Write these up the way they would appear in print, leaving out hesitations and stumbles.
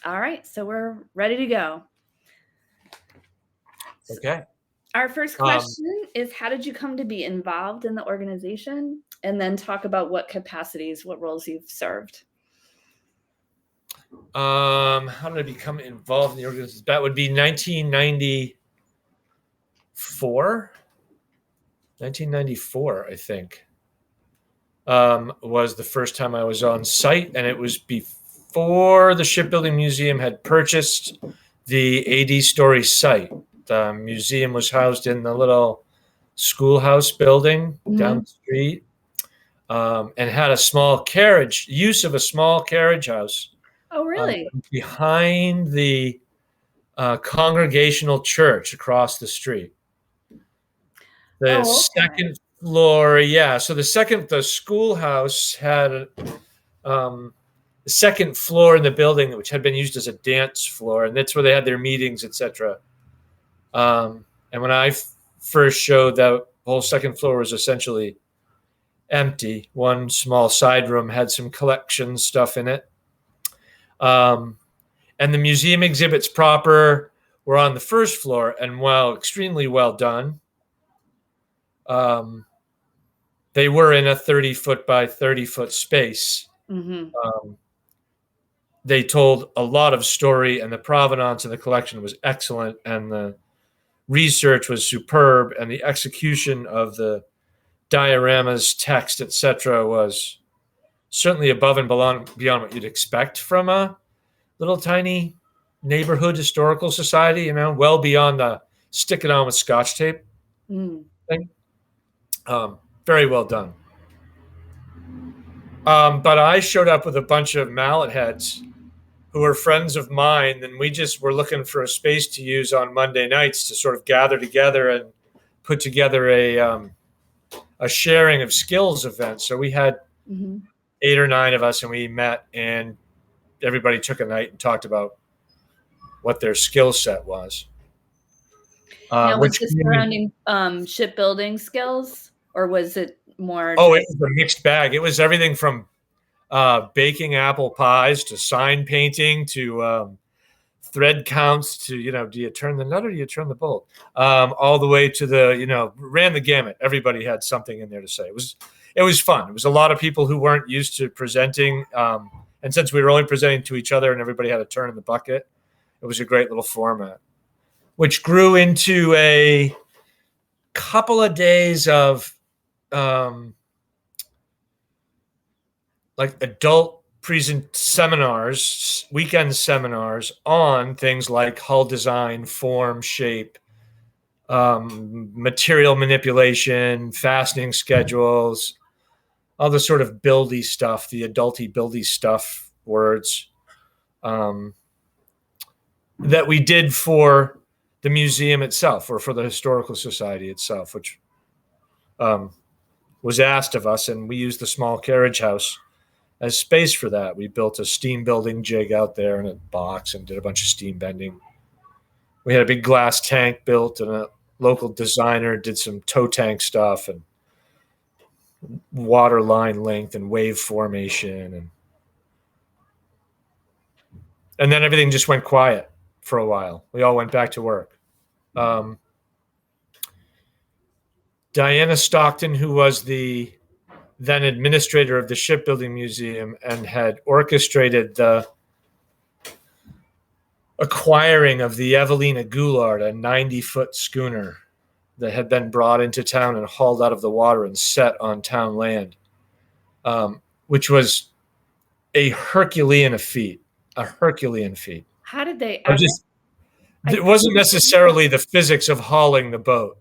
All right, so we're ready to go. Okay. Our first question is, how did you come to be involved in the organization? And then talk about what capacities, what roles you've served. How did I become involved in the organization? That would be 1994. 1994, I think, was the first time I was on site, and it was before the Shipbuilding Museum had purchased the 80-story site. The museum was housed in the little schoolhouse building down the street, and had a small use of a small carriage house. Oh, really? Behind the Congregational Church across the street. The second floor, yeah. So the schoolhouse had the second floor in the building, which had been used as a dance floor, and that's where they had their meetings, etc. And when I first showed, that whole second floor was essentially empty. One small side room had some collection stuff in it. And the museum exhibits proper were on the first floor, and while extremely well done, they were in a 30-foot by 30-foot space. They told a lot of story, and the provenance of the collection was excellent, and the research was superb, and the execution of the dioramas, text, etc., was certainly above and beyond what you'd expect from a little tiny neighborhood historical society, well beyond the stick it on with Scotch tape thing. Very well done. But I showed up with a bunch of mallet heads who were friends of mine, and we just were looking for a space to use on Monday nights to sort of gather together and put together a sharing of skills event. So we had 8 or 9 of us, and we met, and everybody took a night and talked about what their skill set was. Now, was this surrounding shipbuilding skills, or was it more? Oh, it was a mixed bag. It was everything from baking apple pies to sign painting to thread counts to, do you turn the nut or do you turn the bolt? All the way to ran the gamut. Everybody had something in there to say. It was fun. It was a lot of people who weren't used to presenting. And since we were only presenting to each other and everybody had a turn in the bucket, it was a great little format, which grew into a couple of days of like adult seminars, weekend seminars on things like hull design, form, shape, material manipulation, fastening schedules, all the sort of buildy stuff, the adulty buildy stuff words that we did for the museum itself or for the Historical Society itself, which was asked of us, and we used the small carriage house as space for that. We built a steam building jig out there in a box and did a bunch of steam bending. We had a big glass tank built, and a local designer did some tow tank stuff and water line length and wave formation. And then everything just went quiet for a while. We all went back to work. Diana Stockton, who was the then administrator of the Shipbuilding Museum and had orchestrated the acquiring of the Evelina Goulart, a 90-foot schooner that had been brought into town and hauled out of the water and set on town land, which was a Herculean feat. How did they? It wasn't necessarily the physics of hauling the boat,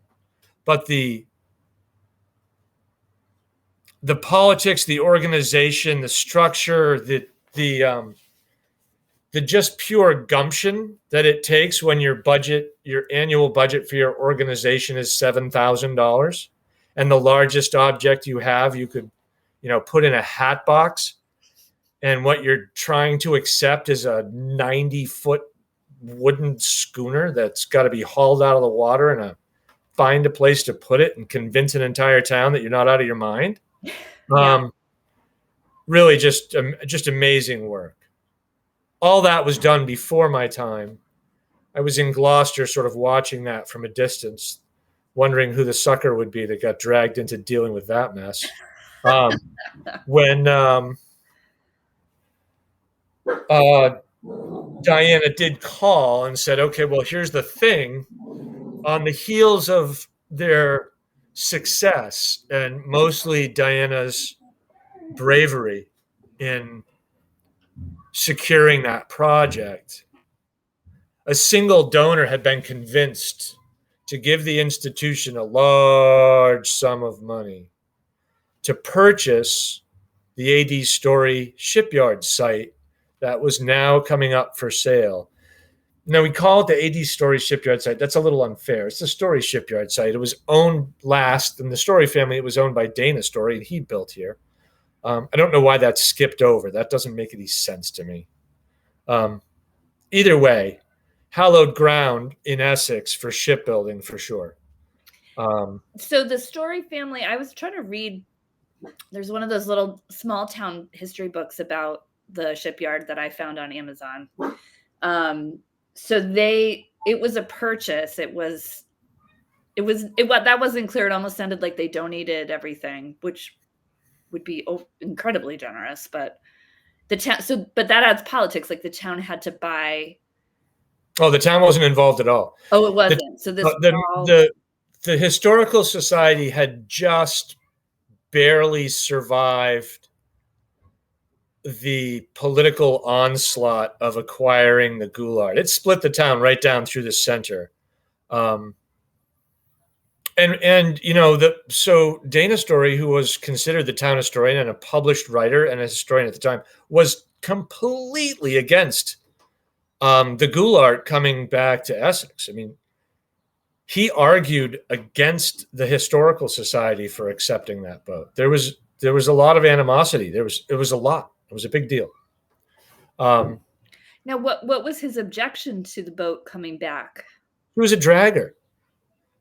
but the politics, the organization, the structure, the just pure gumption that it takes when your annual budget for your organization is $7,000, and the largest object you have, you could, put in a hat box, and what you're trying to accept is a 90-foot wooden schooner that's got to be hauled out of the water and find a place to put it and convince an entire town that you're not out of your mind. Yeah. Really just amazing work. all that was done before my time. I was in Gloucester, sort of watching that from a distance, wondering who the sucker would be that got dragged into dealing with that mess. When uh, Diana did call and said, okay, well, here's the thing. On the heels of their success, and mostly Diana's bravery in securing that project, a single donor had been convinced to give the institution a large sum of money to purchase the A.D. Story shipyard site that was now coming up for sale. Now, we call it the A.D. Story shipyard site. That's a little unfair. It's the Story shipyard site. It was owned last in the Story family. It was owned by Dana Story, and he built here. I don't know why that's skipped over. That doesn't make any sense to me. Either way, hallowed ground in Essex for shipbuilding for sure. So the Story family, I was trying to read, there's one of those little small town history books about the shipyard that I found on Amazon. So it was a purchase. That wasn't clear. It almost sounded like they donated everything, which would be incredibly generous, but but that adds politics. Like the town had to buy. Oh, the town wasn't involved at all. Oh, it wasn't. So this the historical society had just barely survived the political onslaught of acquiring the Goulart. It split the town right down through the center. So Dana Story, who was considered the town historian and a published writer and a historian at the time, was completely against the Goulart coming back to Essex. I mean, he argued against the historical society for accepting that boat. There was a lot of animosity. It was a lot. It was a big deal. Now, what was his objection to the boat coming back? He was a dragger.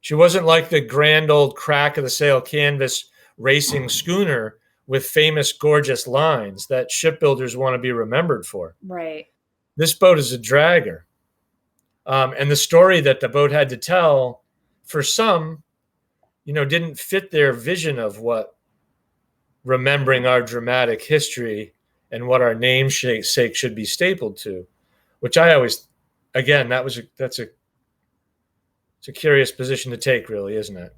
She wasn't like the grand old crack of the sail canvas racing schooner with famous, gorgeous lines that shipbuilders want to be remembered for. Right. This boat is a dragger. And the story that the boat had to tell, for some, didn't fit their vision of what remembering our dramatic history and what our namesake should be stapled to, which I always, again, it's a curious position to take, really, isn't it?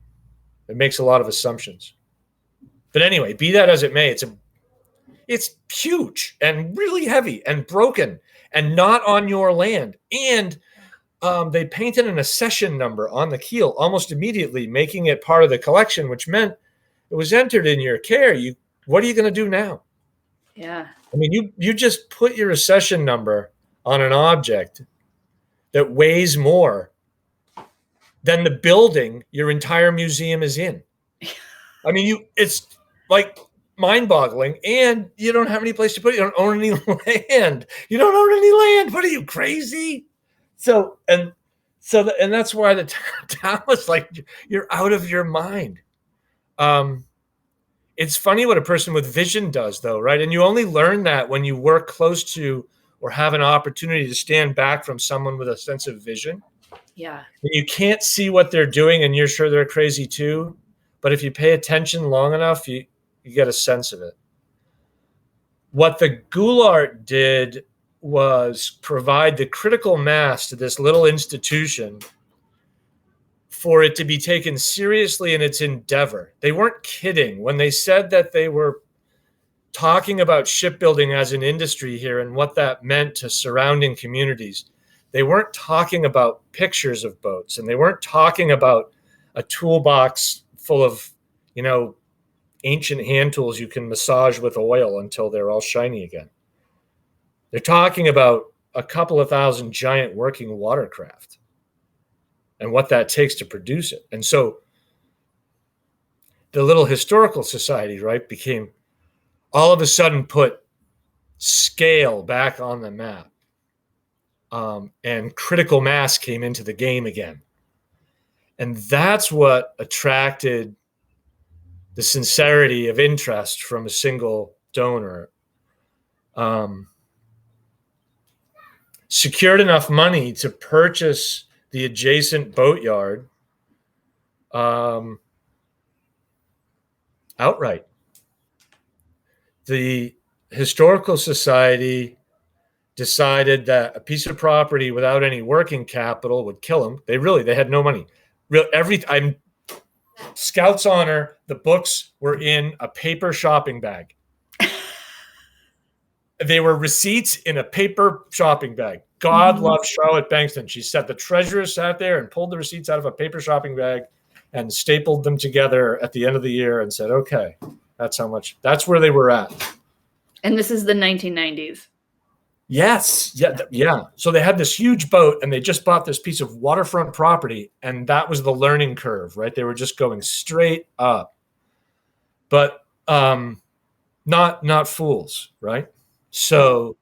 It makes a lot of assumptions. But anyway, be that as it may, it's huge and really heavy and broken and not on your land. And they painted an accession number on the keel almost immediately, making it part of the collection, which meant it was entered in your care. What are you going to do now? Yeah. I mean, you just put your accession number on an object that weighs more than the building your entire museum is in. I mean, it's like mind-boggling, and you don't have any place to put it. You don't own any land. You don't own any land. What are you, crazy? And that's why the town was like, you're out of your mind. It's funny what a person with vision does, though, right? And you only learn that when you work close to or have an opportunity to stand back from someone with a sense of vision. Yeah. And you can't see what they're doing, and you're sure they're crazy too. But if you pay attention long enough, you get a sense of it. What the Goulart did was provide the critical mass to this little institution for it to be taken seriously in its endeavor. They weren't kidding when they said that they were talking about shipbuilding as an industry here and what that meant to surrounding communities. They weren't talking about pictures of boats, and they weren't talking about a toolbox full of, ancient hand tools you can massage with oil until they're all shiny again. They're talking about a couple of thousand giant working watercraft and what that takes to produce it. And so the little historical society, right, became all of a sudden put scale back on the map. And critical mass came into the game again. And that's what attracted the sincerity of interest from a single donor. secured enough money to purchase the adjacent boatyard outright. The Historical Society decided that a piece of property without any working capital would kill them. They had no money. I'm Scout's honor, the books were in a paper shopping bag. They were receipts in a paper shopping bag. God loves Charlotte Bankston. She said the treasurer sat there and pulled the receipts out of a paper shopping bag and stapled them together at the end of the year and said, okay, that's how much. That's where they were at. And this is the 1990s. Yes. Yeah. So they had this huge boat and they just bought this piece of waterfront property, and that was the learning curve, right? They were just going straight up. But not fools, right? So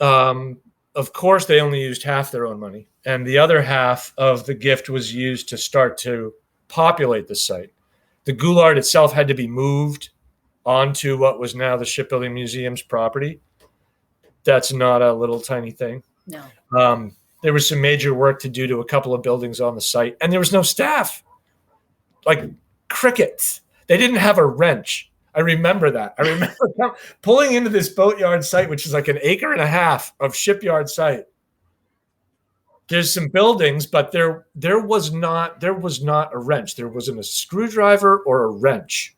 of course they only used half their own money, and the other half of the gift was used to start to populate the site. The Goulard itself had to be moved onto what was now the Shipbuilding Museum's property. That's not a little tiny thing. No. There was some major work to do to a couple of buildings on the site, and there was no staff. Like crickets. They didn't have a wrench. I remember that. I remember pulling into this boatyard site, which is like an acre and a half of shipyard site. There's some buildings, but there was not a wrench. There wasn't a screwdriver or a wrench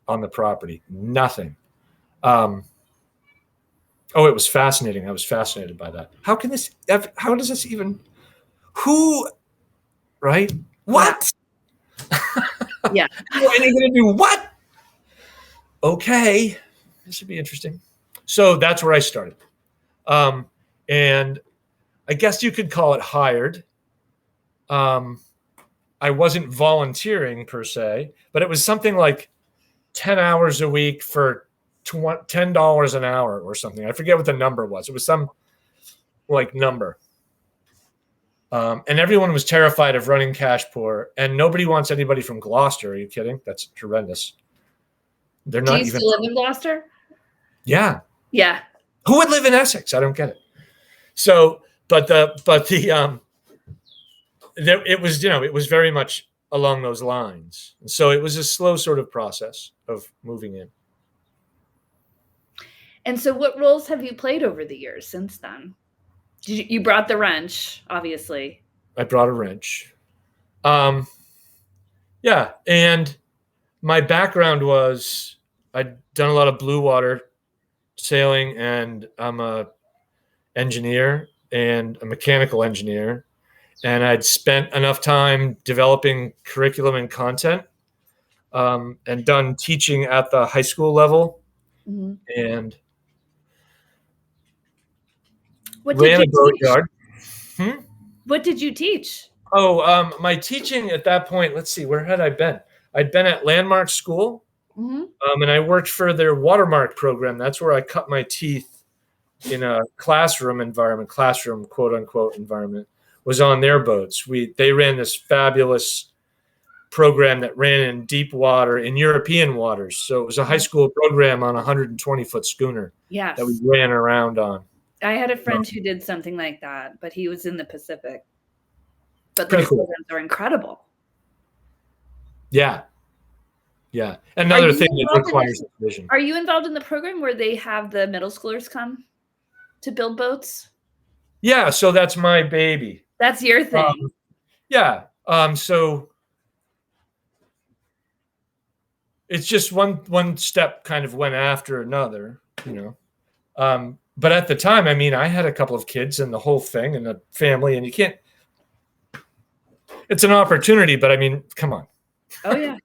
on the property. Nothing. It was fascinating. I was fascinated by that. How does this even, right? What? Yeah. Are you going to do what? Okay. This should be interesting. So that's where I started. And I guess you could call it hired. I wasn't volunteering per se, but it was something like 10 hours a week for $10 an hour or something. I forget what the number was. It was some like number. And everyone was terrified of running cash poor, and nobody wants anybody from Gloucester. Are you kidding? That's horrendous. They're not. Do you still live in Gloucester? Yeah. Yeah. Who would live in Essex? I don't get it. So, it was, it was very much along those lines. And so it was a slow sort of process of moving in. And so what roles have you played over the years since then? You brought the wrench, obviously. I brought a wrench. Yeah. And my background was I'd done a lot of blue water sailing, and I'm a engineer and a mechanical engineer. And I'd spent enough time developing curriculum and content, and done teaching at the high school level. Mm-hmm. And what did you teach? Hmm? What did you teach? Oh, my teaching at that point, let's see, where had I been? I'd been at Landmark School, mm-hmm. And I worked for their watermark program. That's where I cut my teeth in a classroom quote unquote environment, was on their boats. They ran this fabulous program that ran in deep water, in European waters. So it was a high school program on a 120-foot schooner. Yes. That we ran around on. I had a friend who did something like that, but he was in the Pacific. But those programs are incredible. Yeah. Yeah. Another thing that requires vision. Are you involved in the program where they have the middle schoolers come to build boats? Yeah. So that's my baby. That's your thing. Yeah. So it's just one step kind of went after another, but at the time, I mean, I had a couple of kids and the whole thing and a family, and it's an opportunity, but I mean, come on. Oh, yeah.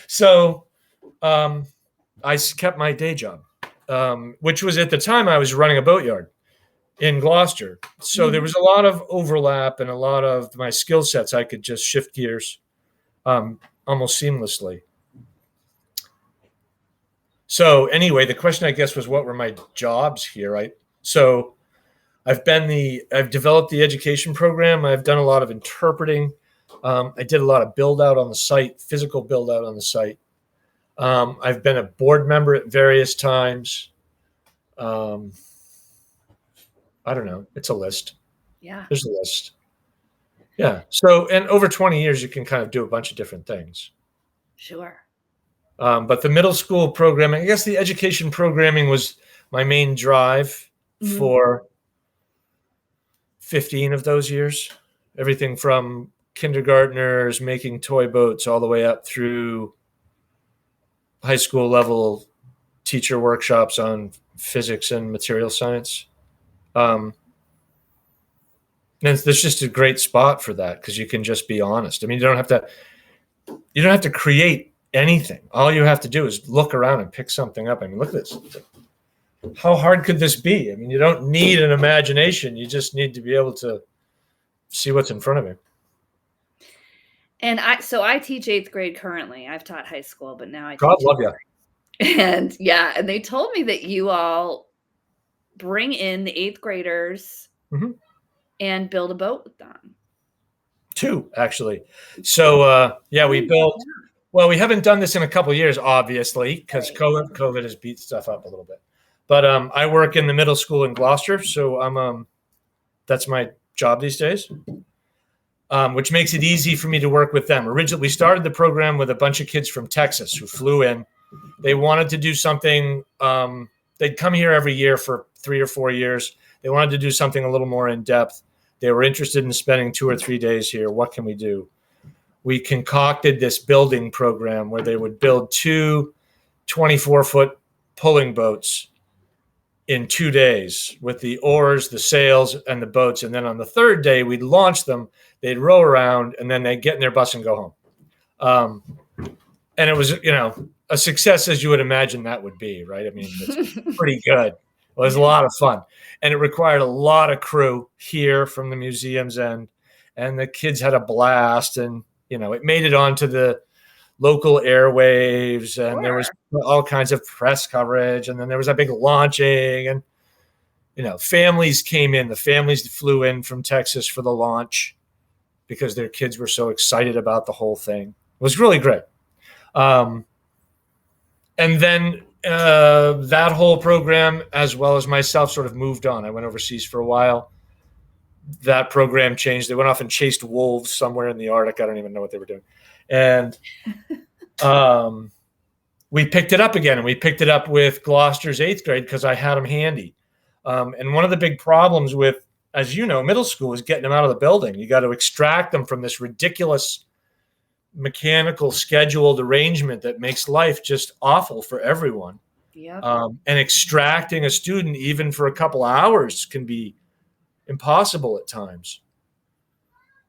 So I kept my day job, which was at the time I was running a boatyard in Gloucester. So there was a lot of overlap, and a lot of my skill sets, I could just shift gears almost seamlessly. So anyway, the question, I guess, was what were my jobs here, right? So I've developed the education program. I've done a lot of interpreting. I did a lot of build out on the site, physical build out on the site. I've been a board member at various times. I don't know. It's a list. Yeah. There's a list. Yeah. So, and over 20 years, you can kind of do a bunch of different things. Sure. But the middle school programming, I guess the education programming was my main drive for 15 of those years. Everything from kindergartners making toy boats all the way up through high school level teacher workshops on physics and material science. And there's just a great spot for that because you can just be honest. I mean, you don't have to create anything. All you have to do is look around and pick something up. I mean, look at this. How hard could this be? I mean, you don't need an imagination. You just need to be able to see what's in front of you. And I teach 8th grade currently. I've taught high school, but now I teach. God love you. And yeah, and they told me that you all bring in the 8th graders and build a boat with them. 2, actually. So we built. Well, we haven't done this in a couple of years, obviously, because COVID has beat stuff up a little bit. But I work in the middle school in Gloucester, so that's my job these days, which makes it easy for me to work with them. Originally, we started the program with a bunch of kids from Texas who flew in. They wanted to do something. They'd come here every year for 3 or 4 years. They wanted to do something a little more in depth. They were interested in spending 2 or 3 days here. What can we do? We concocted this building program where they would build 2 24-foot pulling boats in 2 days with the oars, the sails, and the boats. And then on the 3rd day, we'd launch them. They'd row around, and then they'd get in their bus and go home. And it was, a success as you would imagine that would be, right? I mean, it's pretty good. It was a lot of fun. And it required a lot of crew here from the museum's end. And the kids had a blast. And, it made it onto the local airwaves. And there was all kinds of press coverage. And then there was a big launching. And, families came in. The families flew in from Texas for the launch because their kids were so excited about the whole thing. It was really great. And then that whole program, as well as myself, sort of moved on. I went overseas for a while. That program changed. They went off and chased wolves somewhere in the Arctic. I don't even know what they were doing. And we picked it up again. And we picked it up with Gloucester's 8th grade because I had them handy. And one of the big problems with, as you know, middle school is getting them out of the building. You got to extract them from this ridiculous mechanical scheduled arrangement that makes life just awful for everyone. Yeah. And extracting a student even for a couple of hours can be impossible at times.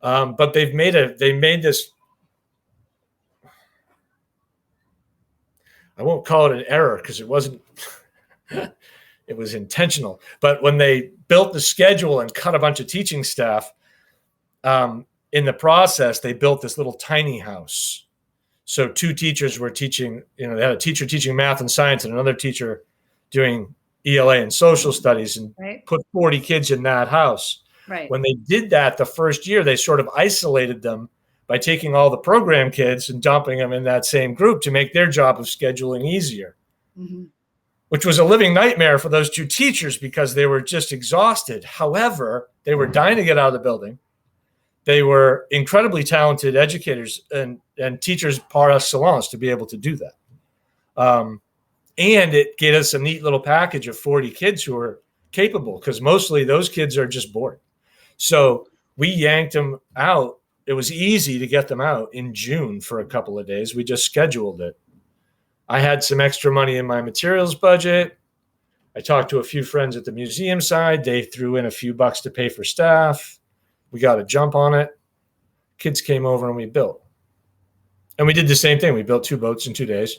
But they made this, I won't call it an error because it wasn't, it was intentional. But when they built the schedule and cut a bunch of teaching staff, in the process, they built this little tiny house. So 2 teachers were teaching, they had a teacher teaching math and science and another teacher doing ELA and social studies, and put 40 kids in that house. Right. When they did that the first year, they sort of isolated them by taking all the program kids and dumping them in that same group to make their job of scheduling easier, which was a living nightmare for those 2 teachers because they were just exhausted. However, they were dying to get out of the building. They were incredibly talented educators and teachers par excellence to be able to do that. And it gave us a neat little package of 40 kids who were capable because mostly those kids are just bored. So we yanked them out. It was easy to get them out in June for a couple of days. We just scheduled it. I had some extra money in my materials budget. I talked to a few friends at the museum side. They threw in a few bucks to pay for staff. We got a jump on it. Kids came over and we built. And we did the same thing. We built 2 boats in 2 days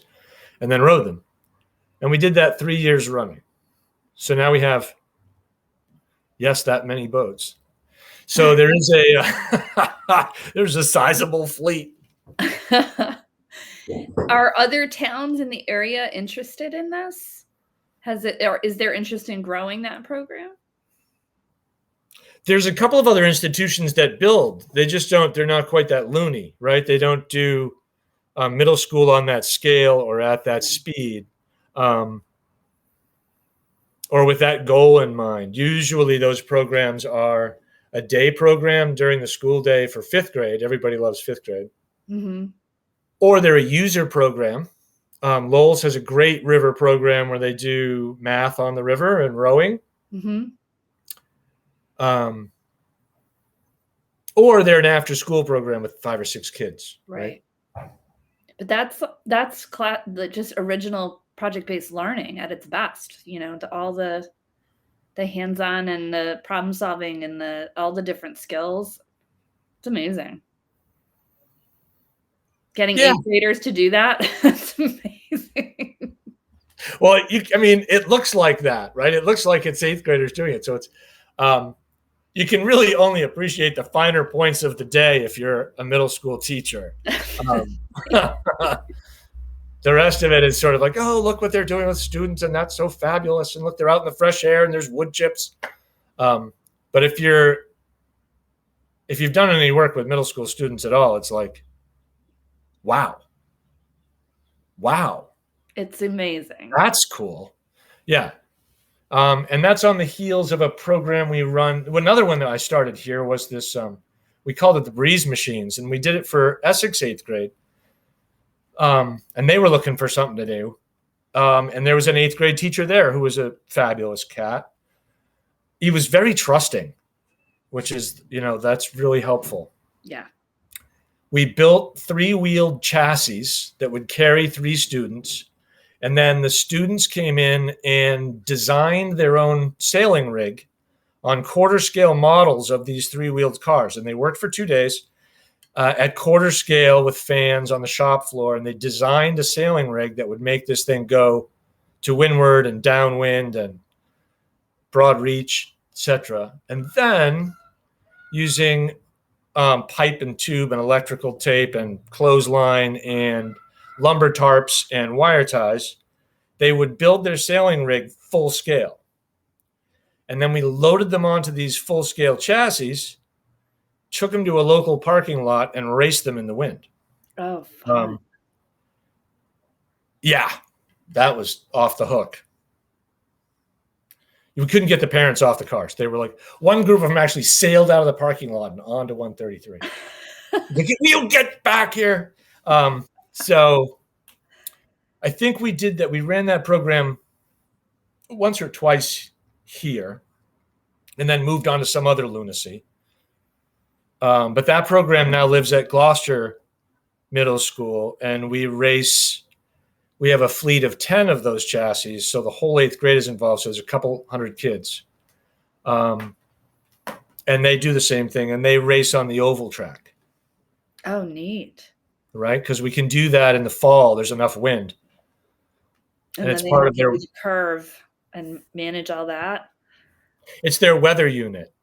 and then rowed them. And we did that 3 years running. So now we have, that many boats. So there is there's a sizable fleet. Are other towns in the area interested in this? Is there interest in growing that program? There's a couple of other institutions that build. They're not quite that loony, right? They don't do middle school on that scale or at that speed. or with that goal in mind. Usually those programs are a day program during the school day for 5th grade. Everybody loves 5th grade. Mm-hmm. Or they're a user program. Lowell's has a great river program where they do math on the river and rowing. Mm-hmm. Or they're an after-school program with 5 or 6 kids. Right. But that's the just original project-based learning at its best. All the hands-on and the problem solving and all the different skills. It's amazing. Getting 8th graders to do that. That's amazing. Well, it looks like that, right? It looks like it's 8th graders doing it. So it's, you can really only appreciate the finer points of the day if you're a middle school teacher. The rest of it is sort of like, oh, look what they're doing with students, and that's so fabulous. And look, they're out in the fresh air, and there's wood chips. But if you've done any work with middle school students at all, it's like, wow. It's amazing. That's cool. Yeah. And that's on the heels of a program we run. Another one that I started here was this, we called it the Breeze Machines, and we did it for Essex 8th grade. And they were looking for something to do. And there was an 8th grade teacher there who was a fabulous cat. He was very trusting, which is, that's really helpful. Yeah. We built 3-wheeled chassis that would carry 3 students. And then the students came in and designed their own sailing rig on quarter scale models of these 3-wheeled cars. And they worked for 2 days at quarter scale with fans on the shop floor. And they designed a sailing rig that would make this thing go to windward and downwind and broad reach, etc. And then using pipe and tube and electrical tape and clothesline and lumber tarps and wire ties, they would build their sailing rig full scale. And then we loaded them onto these full scale chassis, took them to a local parking lot, and raced them in the wind. Oh, fun. Yeah, that was off the hook. You couldn't get the parents off the cars. They were like, one group of them actually sailed out of the parking lot and onto 133. You get back here. So I think we did that. We ran that program once or twice here and then moved on to some other lunacy. But that program now lives at Gloucester Middle School, and we have a fleet of 10 of those chassis. So the whole 8th grade is involved. So there's a couple hundred kids. And they do the same thing, and they race on the oval track. Oh, neat. Right? Because we can do that in the fall. There's enough wind. And it's part of their curve and manage all that. It's their weather unit.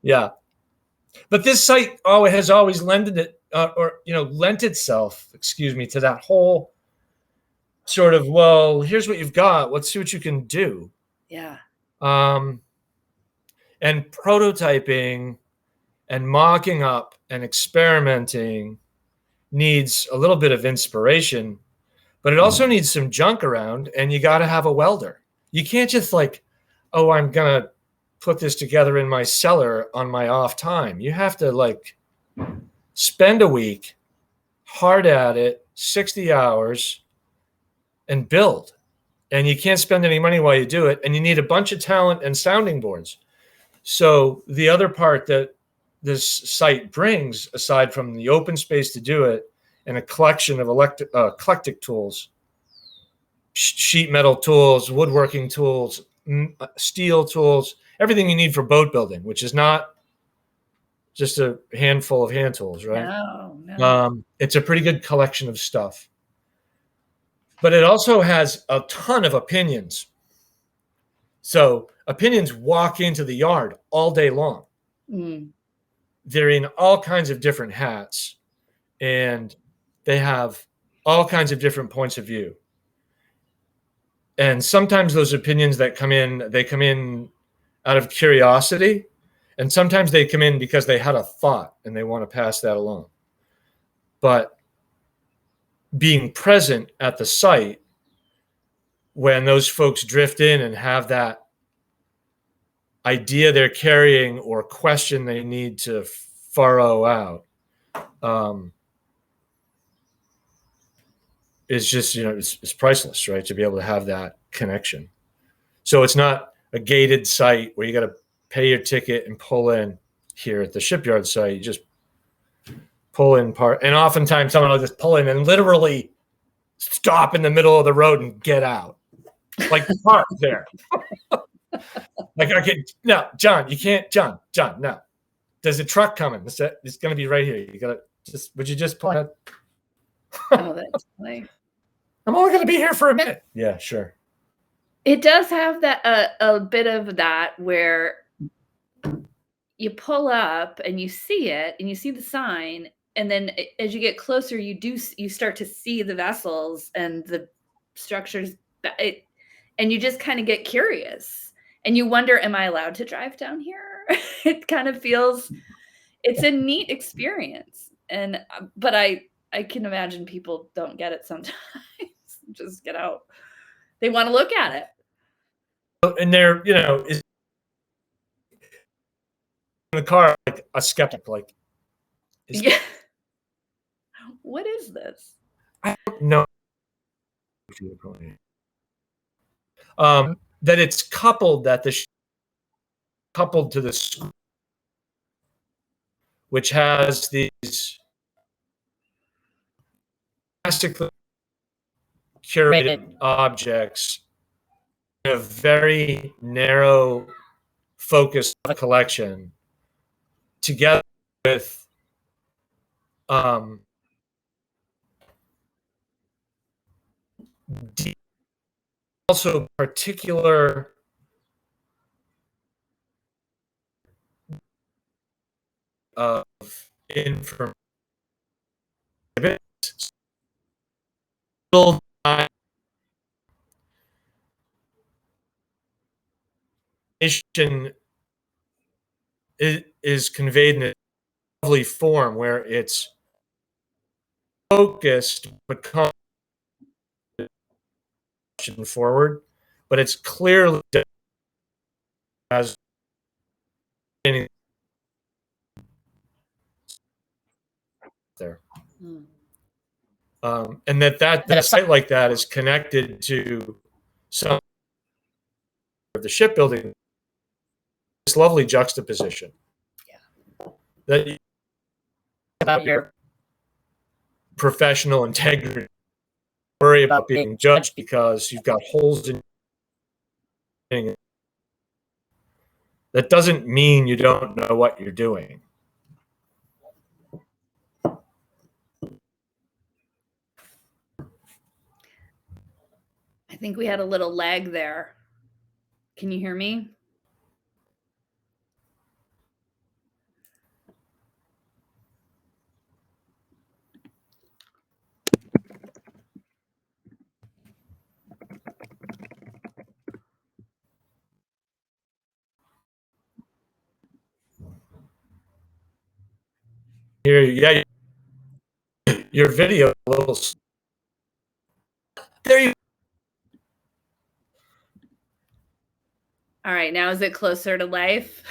Yeah. But this site has always lent itself, to that whole sort of, well, here's what you've got. Let's see what you can do. Yeah. And prototyping and mocking up and experimenting needs a little bit of inspiration, but it also needs some junk around, and you got to have a welder. You can't just like, oh, I'm going to put this together in my cellar on my off time. You have to like spend a week hard at it, 60 hours, and build. And you can't spend any money while you do it. And you need a bunch of talent and sounding boards. So the other part that this site brings, aside from the open space to do it and a collection of eclectic tools, sheet metal tools, woodworking tools, steel tools, everything you need for boat building, which is not just a handful of hand tools, right? No. It's a pretty good collection of stuff. But it also has a ton of opinions. So opinions walk into the yard all day long. Mm. They're in all kinds of different hats, and they have all kinds of different points of view. And sometimes those opinions that come in, they come in out of curiosity, and sometimes they come in because they had a thought and they want to pass that along. But being present at the site when those folks drift in and have that idea they're carrying or question they need to furrow out, is just, it's priceless, right? To be able to have that connection. So it's not a gated site where you got to pay your ticket and pull in. Here at the shipyard site, you just pull in part, and oftentimes someone will just pull in and literally stop in the middle of the road and get out, like park there. Like, okay, no, John, you can't, John, no. There's a truck coming. It's going to be right here. You got to would you just pull ahead? Oh, that's funny. I'm only going to be here for a minute. Yeah, sure. It does have that a bit of that where you pull up and you see it and you see the sign, and then as you get closer, you start to see the vessels and the structures, and you just kind of get curious and you wonder, am I allowed to drive down here? It kind of feels, it's a neat experience, but I can imagine people don't get it sometimes. Just get out. They want to look at it. And they're, is in the car like a skeptic, like, yeah. What is this? I don't know. That it's coupled coupled to the school, which has these plastically curated objects in a very narrow focused collection, together with also particular of information, is conveyed in a lovely form where it's focused but forward, but it's clearly as there. And that a site like that is connected to some of the shipbuilding, this lovely juxtaposition. Yeah. That about your professional integrity, worry about being judged because you've got holes in. That doesn't mean you don't know what you're doing. I think we had a little lag there. Can you hear me? Here, yeah, your video a little. There you. All right, now is it closer to life?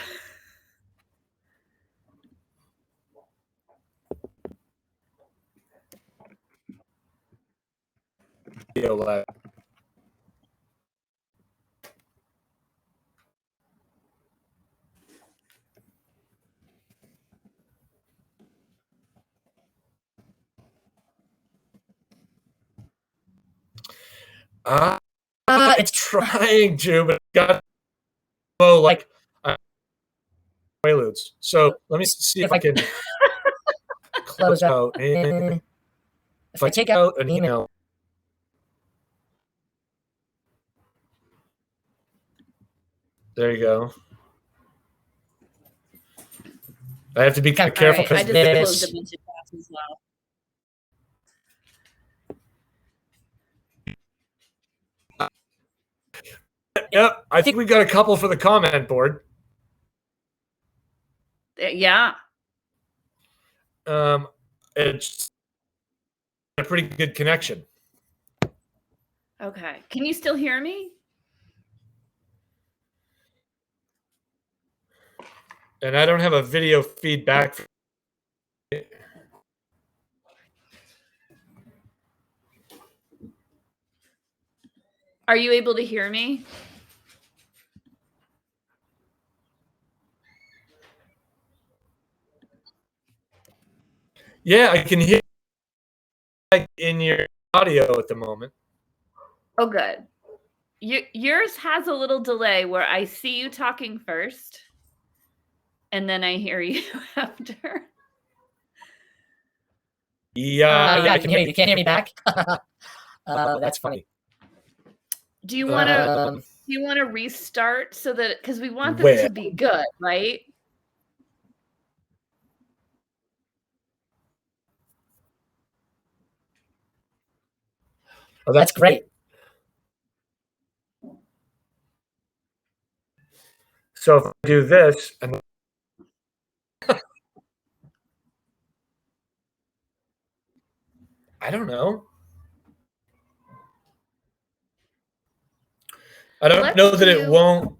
Video lag. It's trying to, but it got like preludes. So let me see if I can close out. And if I take out an email, there you go. I have to be kind of careful because I just closed a bunch of tabs as well. Yep, I think we got a couple for the comment board. Yeah. It's a pretty good connection. Okay. Can you still hear me? And I don't have a video feedback. Are you able to hear me? Yeah, I can hear in your audio at the moment. Oh, good. Yours has a little delay where I see you talking first, and then I hear you after. Yeah, yeah, I can hear you. You can't hear me back? That's funny. Do you want to restart so that, because we want them to be good, right? Oh, that's great. So if I do this, and I don't know. I don't know that it won't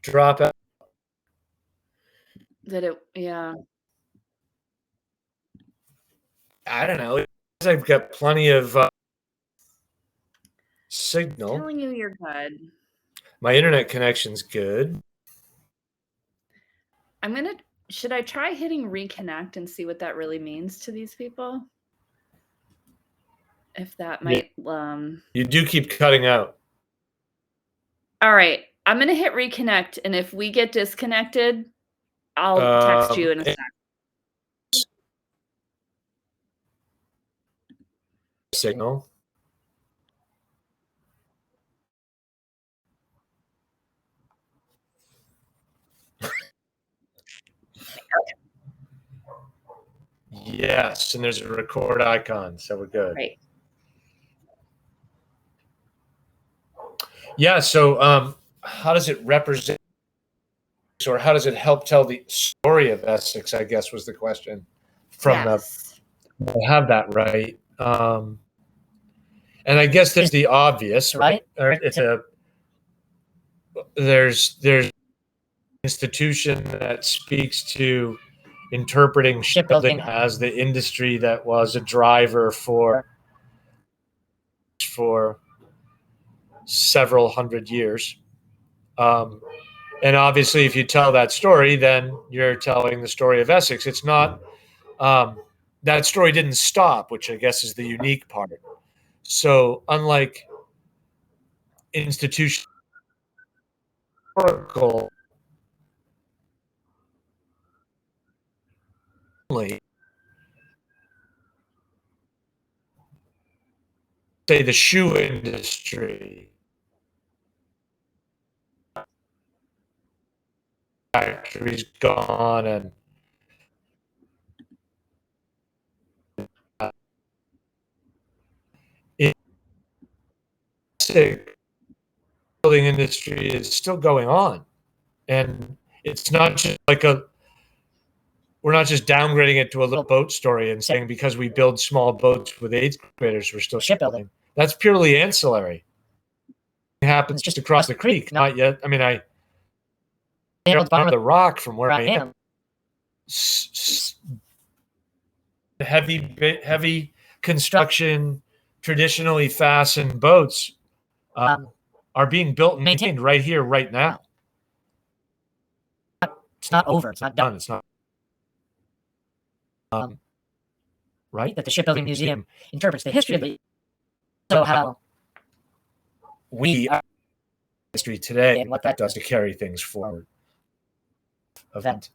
drop out. Yeah. I don't know. I've got plenty of signal. I'm telling you, you're good. My internet connection's good. Should I try hitting reconnect and see what that really means to these people? If that might, You do keep cutting out. All right. I'm going to hit reconnect, and if we get disconnected, I'll text you in a sec. Signal. Yes, and there's a record icon, so we're good. Right. Yeah, so how does it represent, or how does it help tell the story of Essex, I guess was the question. I have that right. And I guess there's the obvious, right? There's institution that speaks to interpreting shipbuilding as the industry that was a driver for several hundred years. And obviously, if you tell that story, then you're telling the story of Essex. It's not, that story didn't stop, which I guess is the unique part. So unlike institutional, say the shoe industry, factories gone, and the building industry is still going on, and it's not just like we're not just downgrading it to a little boat story and saying because we build small boats with eighth graders, we're still shipbuilding. That's purely ancillary. It happens just across the creek, not yet. I mean, I on the rock from where I am. Heavy construction, traditionally fastened boats are being built and maintained right here, right now. It's not over. It's not done. It's not. Right? That the Shipbuilding Museum interprets the history of it. So how we are history today and what that does to carry things forward. Event.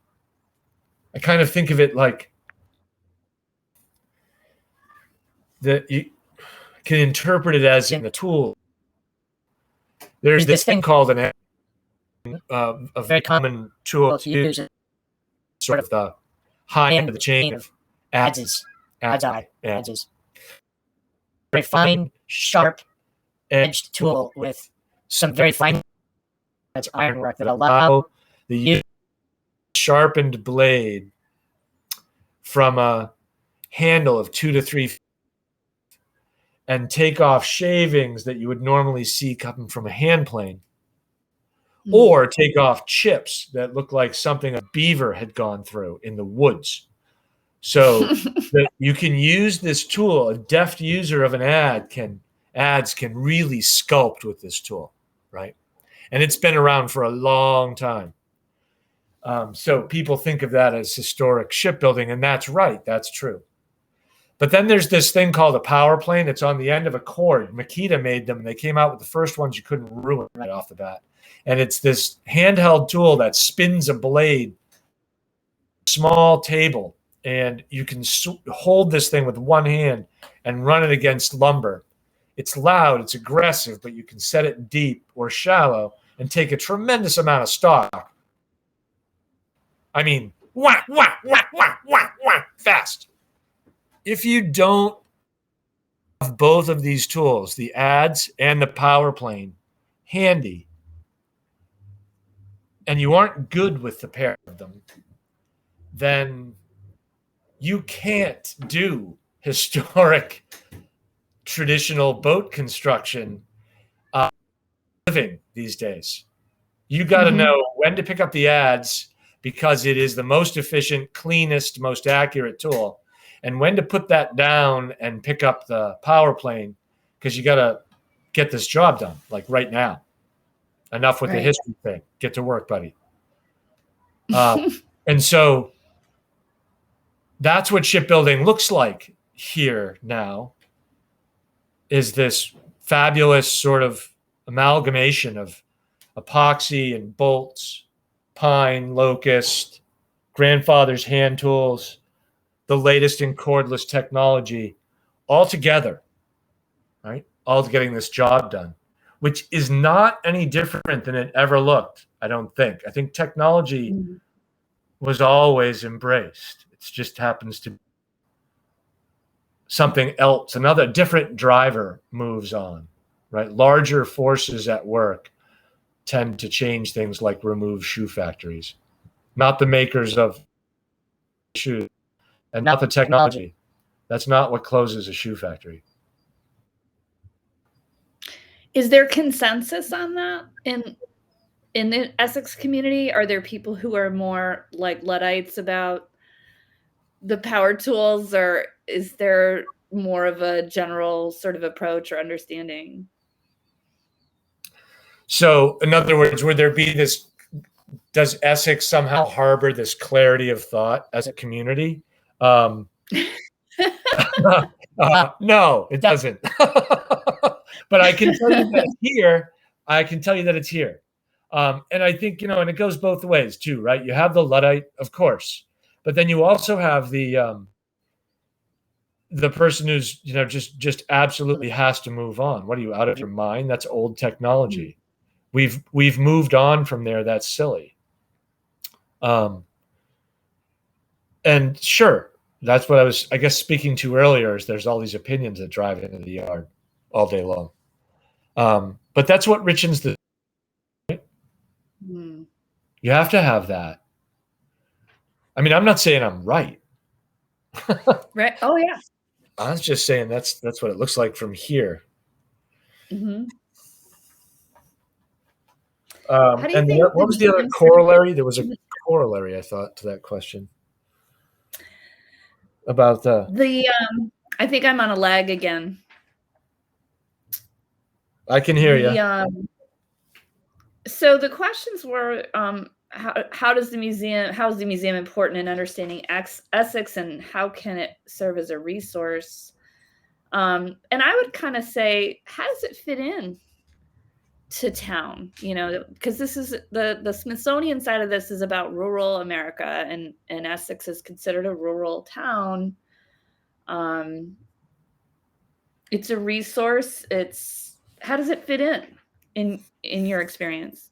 I kind of think of it like that you can interpret it as in the tool. There's this thing called a very common tool to use, sort of the high end of the chain of adzes. Very fine, sharp edged tool with some very fine ironwork that allow the sharpened blade from a handle of 2 to 3 feet and take off shavings that you would normally see coming from a hand plane, or take off chips that look like something a beaver had gone through in the woods. So that you can use this tool. A deft user of an ads can really sculpt with this tool, right? And it's been around for a long time. So people think of that as historic shipbuilding, and that's right. That's true. But then there's this thing called a power plane. It's on the end of a cord. Makita made them. And they came out with the first ones you couldn't ruin right off the bat. And it's this handheld tool that spins a blade, small table, and you can hold this thing with one hand and run it against lumber. It's loud, it's aggressive, but you can set it deep or shallow and take a tremendous amount of stock. I mean, whack, whack, whack, whack, whack, whack, fast. If you don't have both of these tools, the ads and the power plane, handy, and you aren't good with the pair of them, then you can't do historic traditional boat construction living these days. You got to know when to pick up the ads because it is the most efficient, cleanest, most accurate tool, and when to put that down and pick up the power plane because you got to get this job done, like right now. Enough with the history thing. Get to work, buddy. And so that's what shipbuilding looks like here now, is this fabulous sort of amalgamation of epoxy and bolts, pine, locust, grandfather's hand tools, the latest in cordless technology, all together, right? All getting this job done, which is not any different than it ever looked, I don't think. I think technology was always embraced. It just happens to be something else. Another different driver moves on, right? Larger forces at work tend to change things like remove shoe factories, not the makers of shoes and not the technology. That's not what closes a shoe factory. Is there consensus on that in the Essex community? Are there people who are more like Luddites about the power tools, or is there more of a general sort of approach or understanding? So, in other words, would there be this, does Essex somehow harbor this clarity of thought as a community? No, it doesn't. But I can tell you that it's here. I can tell you that it's here. And I think, and it goes both ways too, right? You have the Luddite, of course, but then you also have the person who's, just absolutely has to move on. What are you, out of your mind? That's old technology. We've moved on from there. That's silly. And sure, that's what I was, I guess, speaking to earlier, is there's all these opinions that drive into the yard all day long. But that's what richens the, right? You have to have that. I mean, I'm not saying I'm right. Right. Oh yeah. I was just saying that's what it looks like from here. Mm-hmm. And what was the other corollary? There was a corollary, I thought, to that question about the. I think I'm on a lag again. I can hear you. So the questions were, how is the museum important in understanding Essex, and how can it serve as a resource? And I would kind of say, how does it fit in to town? Because this is the Smithsonian side of this is about rural America, and Essex is considered a rural town. It's a resource. How does it fit in your experience?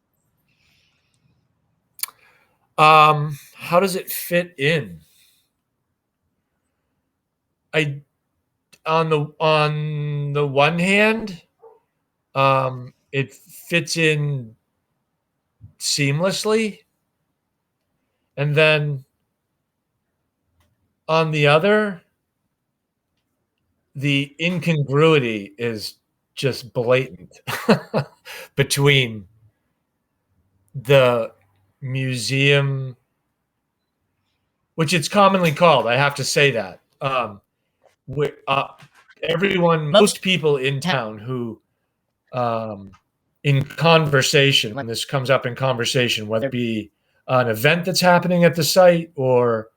How does it fit in? On the one hand, it fits in seamlessly, and then on the other, the incongruity is just blatant between the museum, which it's commonly called. I have to say that. Most people in town who, in conversation, when this comes up in conversation, whether it be an event that's happening at the site or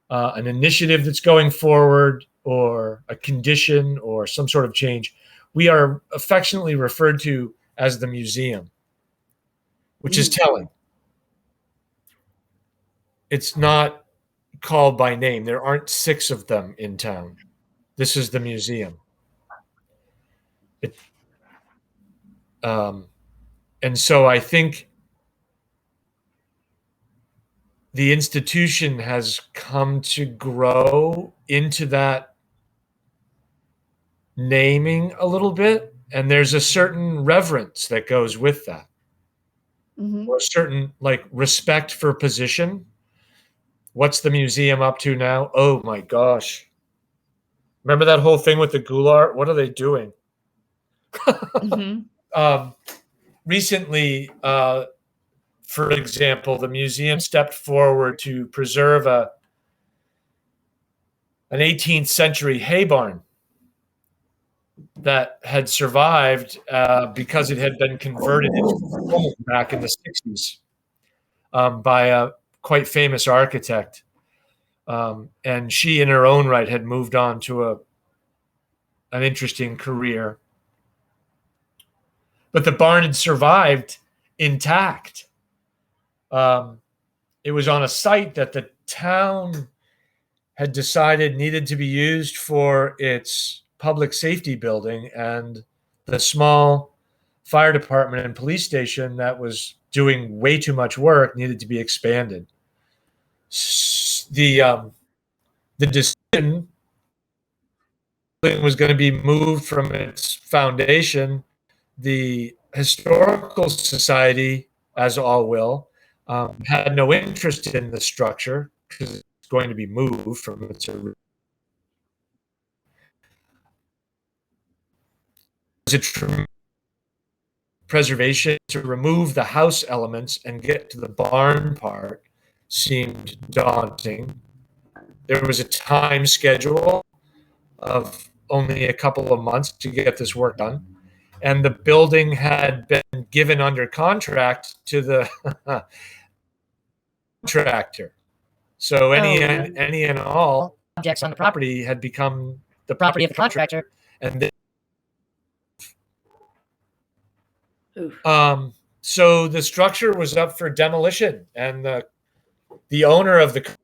an initiative that's going forward or a condition or some sort of change, we are affectionately referred to as the museum, which is telling. It's not called by name. There aren't 6 of them in town. This is the museum. And so I think the institution has come to grow into that naming a little bit, and there's a certain reverence that goes with that, or a certain like respect for position. What's the museum up to now? Oh my gosh. Remember that whole thing with the Goulart? What are they doing? Recently, for example, the museum stepped forward to preserve an 18th century hay barn that had survived because it had been converted into a home back in the 60s by a quite famous architect. And she, in her own right, had moved on to an interesting career. But the barn had survived intact. It was on a site that the town had decided needed to be used for its public safety building, and the small fire department and police station that was doing way too much work needed to be expanded. The decision was going to be moved from its foundation. The Historical Society, as all will, had no interest in the structure because it's going to be moved from its preservation. To remove the house elements and get to the barn part seemed daunting. There was a time schedule of only a couple of months to get this work done, and the building had been given under contract to the contractor. So any and all objects on the property had become the property of the contractor, and so the structure was up for demolition, and the owner of the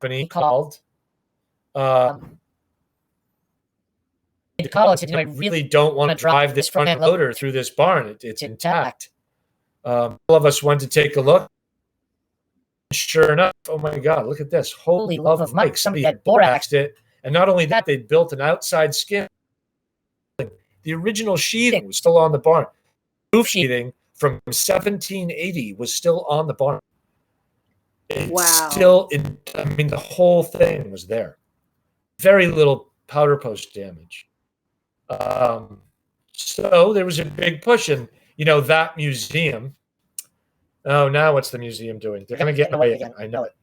company called. The call said, I really don't want to drive this front loader through this barn. It's intact. All of us went to take a look. Sure enough, oh my God, look at this. Holy love of Mike. Somebody had boraxed it. And not only that, they'd built an outside skin. The original sheathing was still on the barn. Roof sheathing from 1780 was still on the barn. It's still, the whole thing was there. Very little powder post damage. So there was a big push, and that museum. Oh, now what's the museum doing? They're going to get away again. I know it.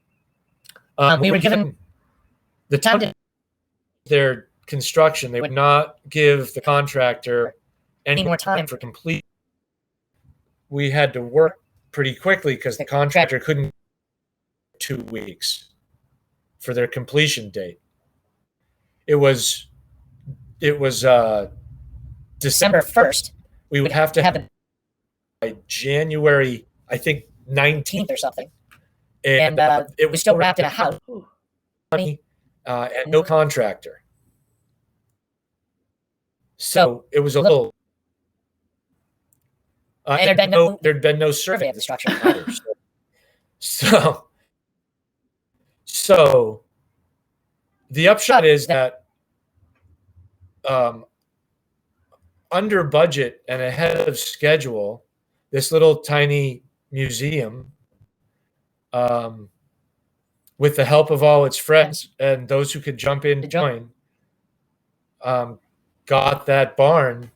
We were given the time to their construction. They would not give the contractor any more time for complete. We had to work pretty quickly because the contractor couldn't 2 weeks for their completion date. It was December 1st. We would have to have it by January, I think 19th or something. And it was still wrapped in a house. Money, and no contractor. So it was a little. And there'd been no survey of the structure either. So the upshot is that under budget and ahead of schedule, this little tiny museum, with the help of all its friends and those who could jump in to join, got that barn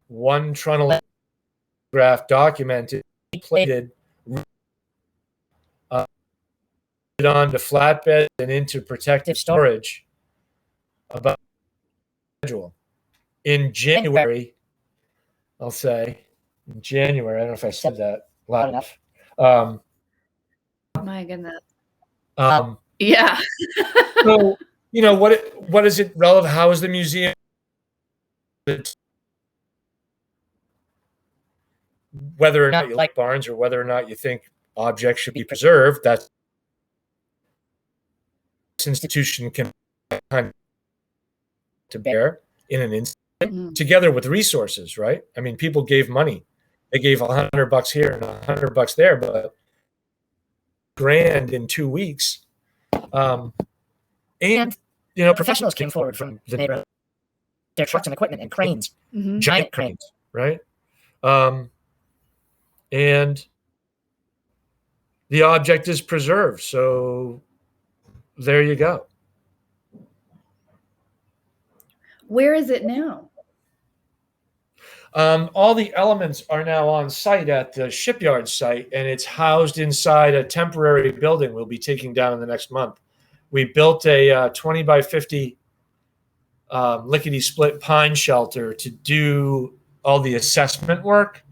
one tronolograph documented, plated, onto flatbed and into protective storage about schedule. In January, I'll say, in January, I don't know if I said that loud enough. My goodness. Yeah. So, what is it relevant? How is the museum? Whether or not you like barns or whether or not you think objects should be preserved, that this institution can kind to bear in an instant, together with resources, right? I mean, people gave money. They gave $100 here and $100 there, but grand in 2 weeks. And professionals came forward from the neighborhood, their trucks and equipment and cranes, giant cranes, right? And the object is preserved. So there you go. Where is it now? All the elements are now on site at the shipyard site, and it's housed inside a temporary building we'll be taking down in the next month. We built a 20 by 50 lickety-split pine shelter to do all the assessment work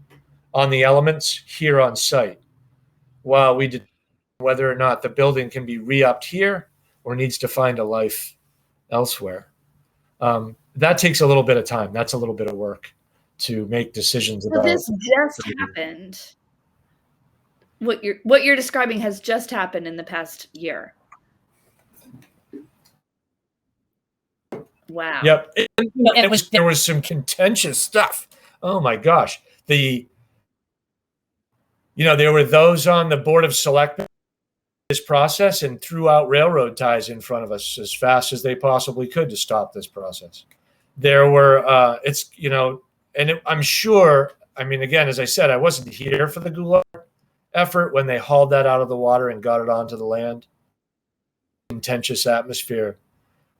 on the elements here on site, while we did whether or not the building can be re-upped here or needs to find a life elsewhere. That takes a little bit of time. That's a little bit of work to make decisions about. This just happened. What you're describing has just happened in the past year. Wow. Yep. There was some contentious stuff. Oh my gosh. There were those on the board of selectmen this process and threw out railroad ties in front of us as fast as they possibly could to stop this process. There were, I'm sure, I mean, again, as I said, I wasn't here for the Goulart effort when they hauled that out of the water and got it onto the land. Contentious atmosphere.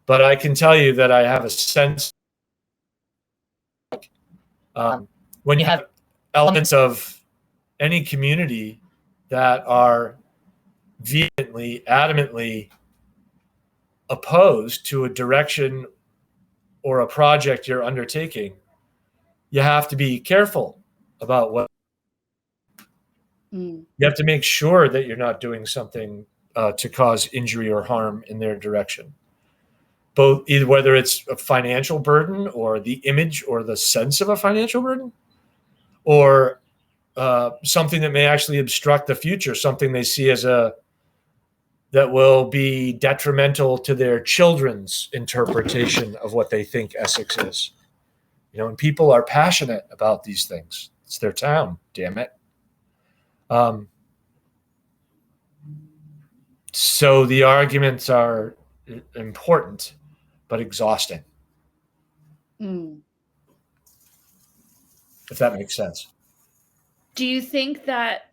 But I can tell you that I have a sense when you have elements of any community that are vehemently, adamantly opposed to a direction or a project you're undertaking, you have to be careful about what you have to make sure that you're not doing something to cause injury or harm in their direction. Both, either whether it's a financial burden or the image or the sense of a financial burden, or something that may actually obstruct the future, something they see as that will be detrimental to their children's interpretation of what they think Essex is. And people are passionate about these things. It's their town, damn it. So the arguments are important, but exhausting. If that makes sense. Do you think that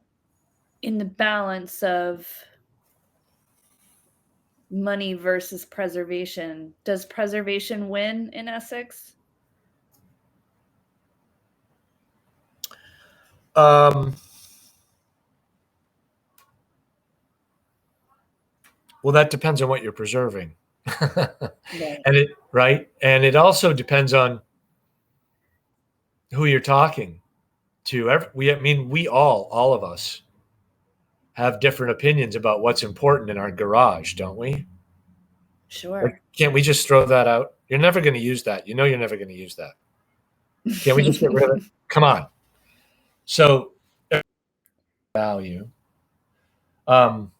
in the balance of money versus preservation, does preservation win in Essex? Well, that depends on what you're preserving. Right. And it also depends on who you're talking to. We all of us have different opinions about what's important in our garage, don't we? Sure. Like, can't we just throw that out? You're never going to use that. You're never going to use that. Can't we just get rid of it? Come on. So value.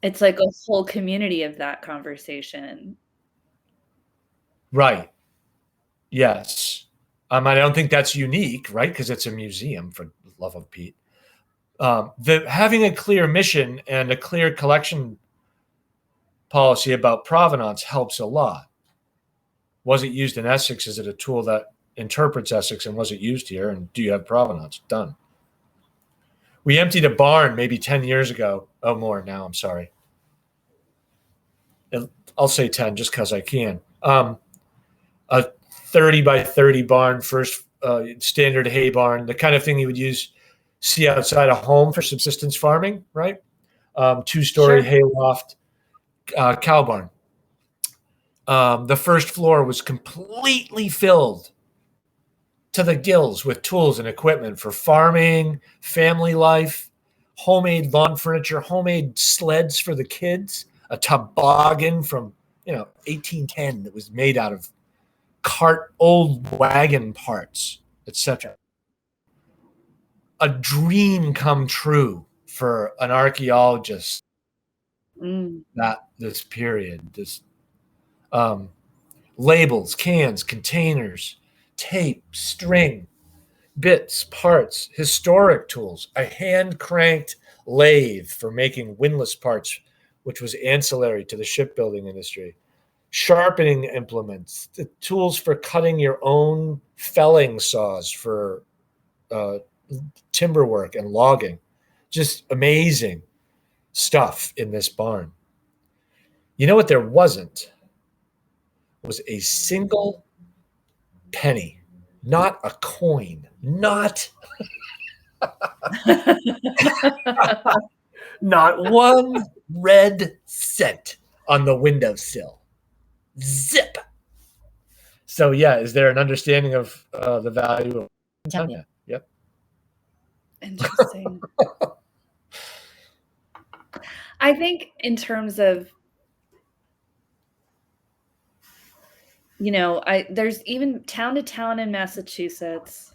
It's like a whole community of that conversation. Right. Yes. I don't think that's unique, right? Because it's a museum, for the love of Pete. Having a clear mission and a clear collection policy about provenance helps a lot. Was it used in Essex? Is it a tool that interprets Essex? And was it used here? And do you have provenance? Done. We emptied a barn maybe 10 years ago. Oh, more now. I'm sorry. I'll say 10 just because I can. a 30 by 30 barn, first standard hay barn, the kind of thing you would see outside a home for subsistence farming, right? 2-story Sure. hay loft, cow barn. The first floor was completely filled to the gills with tools and equipment for farming, family life, homemade lawn furniture, homemade sleds for the kids, a toboggan from 1810 that was made out of old wagon parts, etc. A dream come true for an archaeologist. This period, labels, cans, containers, tape, string, bits, parts, historic tools, a hand-cranked lathe for making windlass parts, which was ancillary to the shipbuilding industry, sharpening implements, the tools for cutting your own felling saws for timber work and logging. Just amazing stuff in this barn. You know what there wasn't? Was a single penny, not a coin, not one red cent on the windowsill. Zip. So yeah, is there an understanding of the value of Yeah. Yep. Interesting. I think in terms of, there's even town to town in Massachusetts.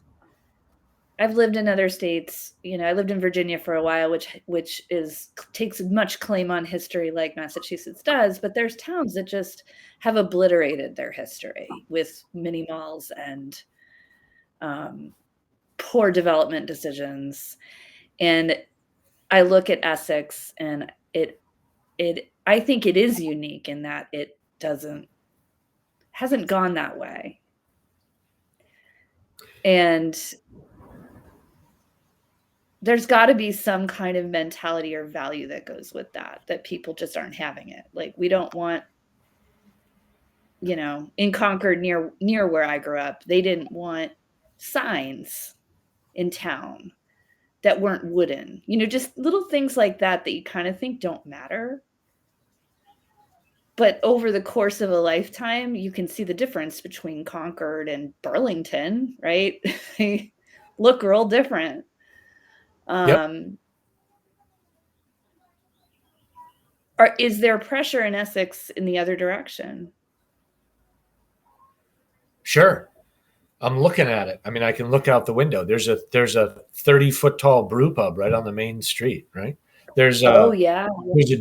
I've lived in other states. I lived in Virginia for a while, which takes much claim on history like Massachusetts does, but there's towns that just have obliterated their history with mini malls and poor development decisions. And I look at Essex, and I think it is unique in that it hasn't gone that way. And there's got to be some kind of mentality or value that goes with that people just aren't having it. Like, we don't want, in Concord near where I grew up, they didn't want signs in town that weren't wooden, just little things like that you kind of think don't matter. But over the course of a lifetime, you can see the difference between Concord and Burlington, right? They look real different. Is there pressure in Essex in the other direction? Sure. I'm looking at it. I mean, I can look out the window. There's a 30-foot tall brew pub right on the main street, right? There's a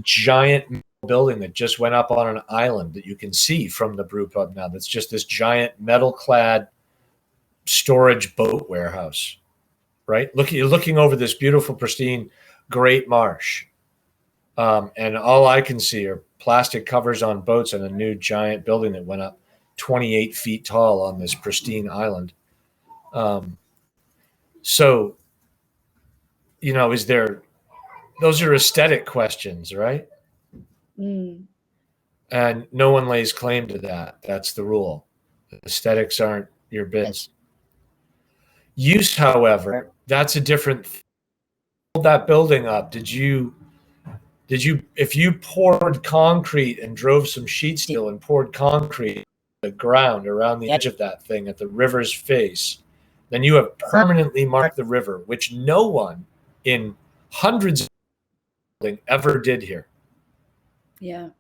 giant building that just went up on an island that you can see from the brew pub now. That's just this giant metal-clad storage boat warehouse, right? You're looking over this beautiful, pristine Great Marsh. And all I can see are plastic covers on boats and a new giant building that went up 28 feet tall on this pristine island. So, those are aesthetic questions, right? And no one lays claim to that. That's the rule. Aesthetics aren't your biz. Use, however, that's a different thing. Hold that building up. If you poured concrete and drove some sheet steel and poured concrete the ground around the edge of that thing at the river's face, then you have permanently marked the river, which no one in hundreds of years ever did here. Yeah. I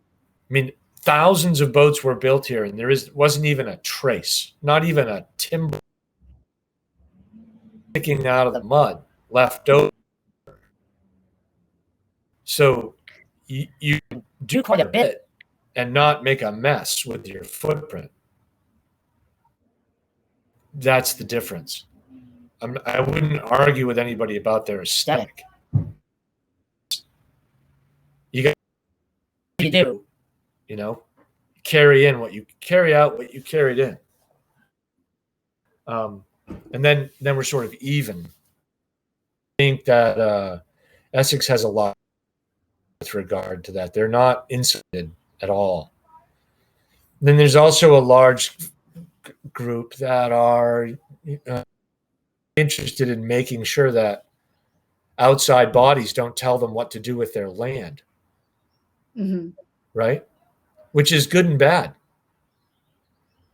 mean, thousands of boats were built here, and wasn't even a trace, not even a timber sticking out of the mud left over. So you do quite a bit and not make a mess with your footprint. That's the difference. I wouldn't argue with anybody about their aesthetic. You do, carry out what you carried in. And then we're sort of even. I think that Essex has a lot with regard to that. They're not insulated at all. And then there's also a large group that are interested in making sure that outside bodies don't tell them what to do with their land. Mm-hmm. Right? Which is good and bad.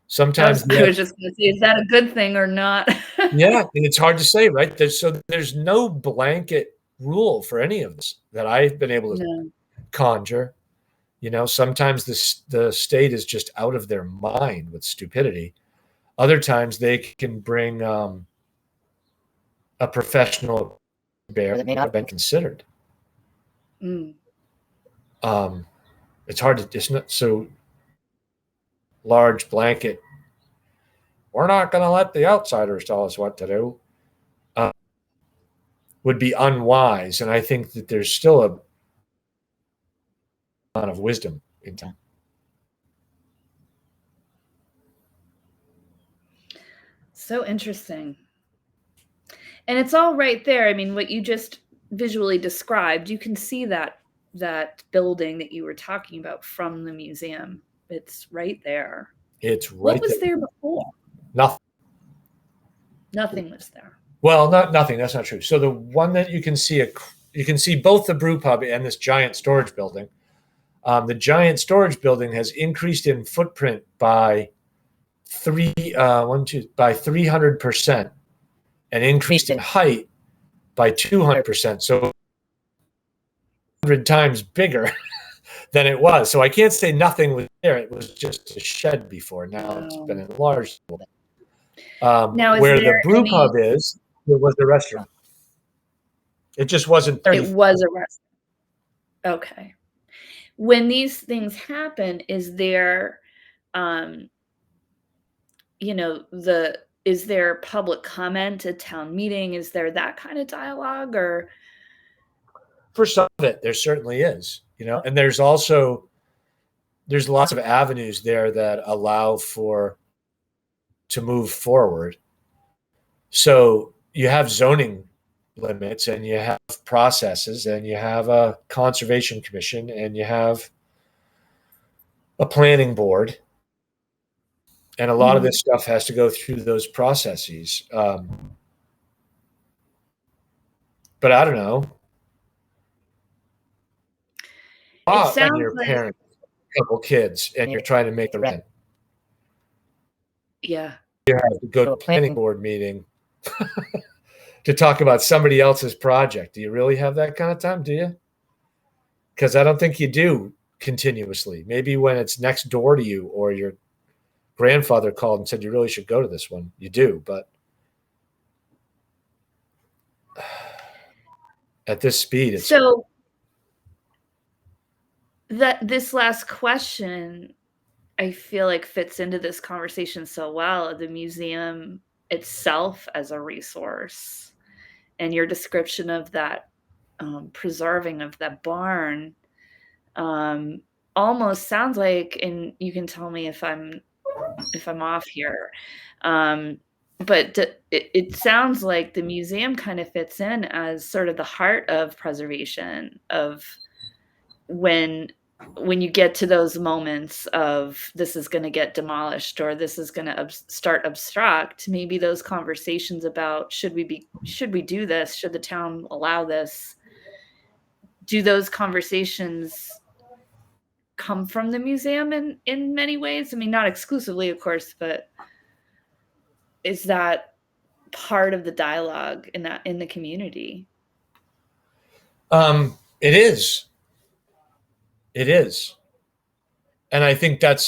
Sometimes I was just going to say, is that a good thing or not? Yeah, and it's hard to say, right? There's no blanket rule for any of this that I've been able to conjure. Sometimes the state is just out of their mind with stupidity. Other times they can bring a professional bear that may not have been considered. Mm. It's hard to, it's not so large blanket. We're not going to let the outsiders tell us what to do. Would be unwise, and I think that there's still a amount of wisdom in time. So interesting. And it's all right there. I mean, what you just visually described, you can see that building that you were talking about from the museum. It's right there. It's right What was there before? Nothing. Nothing was there. Well, not nothing. That's not true. So the one that you can see both the brew pub and this giant storage building. The giant storage building has increased in footprint by 300%, and increased in height by 200%. So 100 times bigger than it was. So I can't say nothing was there. It was just a shed before. Now it's been enlarged. Now, where the brew pub is, there was a restaurant. It just wasn't 30. It was a restaurant. Okay. When these things happen, is there, is there public comment at town meeting? Is there that kind of dialogue, or? For some of it, there certainly is, and there's lots of avenues there that allow to move forward. So you have zoning limits, and you have processes, and you have a conservation commission, and you have a planning board, and a lot of this stuff has to go through those processes. But I don't know. It sounds when you're a parent, a couple kids, and you're trying to make the rent. Yeah. You have to go to a planning board meeting to talk about somebody else's project. Do you really have that kind of time? Do you? Because I don't think you do continuously. Maybe when it's next door to you, or your grandfather called and said you really should go to this one, you do. But at this speed, it's so. This last question, I feel like, fits into this conversation so well. The museum itself as a resource, and your description of that preserving of that barn almost sounds like, and you can tell me if I'm off here, but it sounds like the museum kind of fits in as sort of the heart of preservation, of when you get to those moments of this is going to get demolished, or this is going to start obstruct, maybe those conversations about should we do this, should the town allow this, do those conversations come from the museum in many ways? I mean, not exclusively, of course, but is that part of the dialogue in the community? It is. It is. And I think that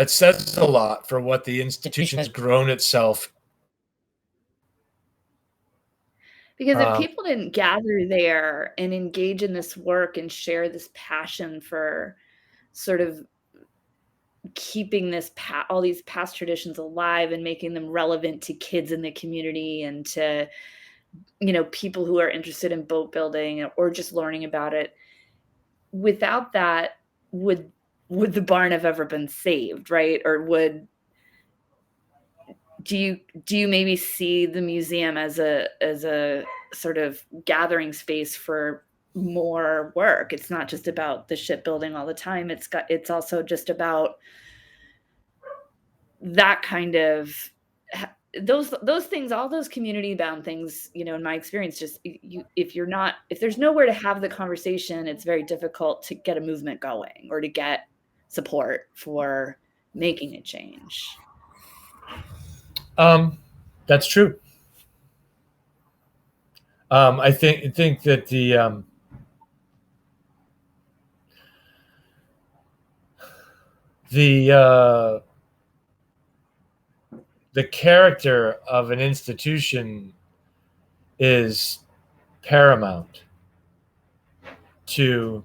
says a lot for what the institution has grown itself. Because if people didn't gather there and engage in this work and share this passion for sort of keeping all these past traditions alive and making them relevant to kids in the community and to people who are interested in boat building or just learning about it, without that, would the barn have ever been saved, right? Or do you maybe see the museum as a sort of gathering space for more work. It's not just about the shipbuilding all the time. It's also just about that kind of those things, all those community bound things, in my experience, just if there's nowhere to have the conversation, it's very difficult to get a movement going or to get support for making a change. That's true. I think that the character of an institution is paramount to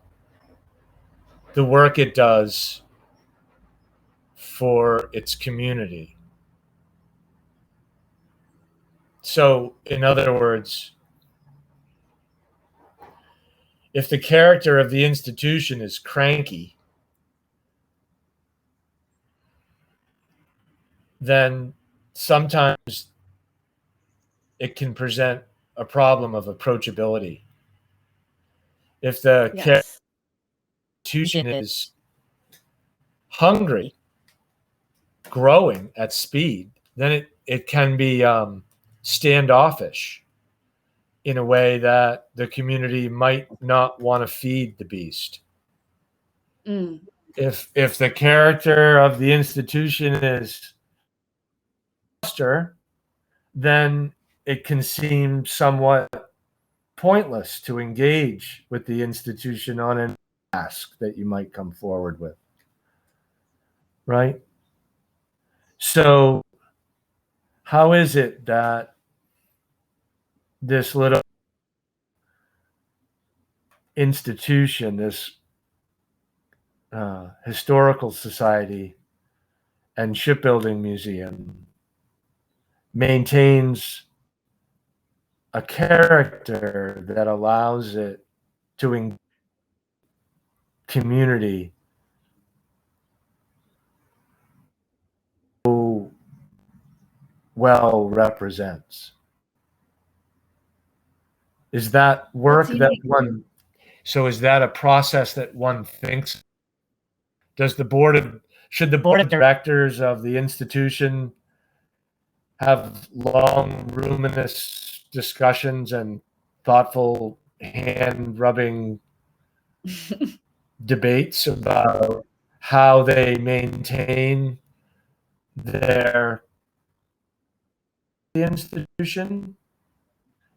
the work it does for its community. So, in other words, if the character of the institution is cranky, then sometimes it can present a problem of approachability. If the institution is hungry, growing at speed, then it can be standoffish in a way that the community might not want to feed the beast. If the character of the institution is then it can seem somewhat pointless to engage with the institution on an ask that you might come forward with. Right? So how is it that this little institution, this historical society and shipbuilding museum, maintains a character that allows it to engage community so well represents? Is that work that one? So is that a process that one thinks? Should the board of directors of the institution have long, ruminous discussions and thoughtful hand-rubbing debates about how they maintain their institution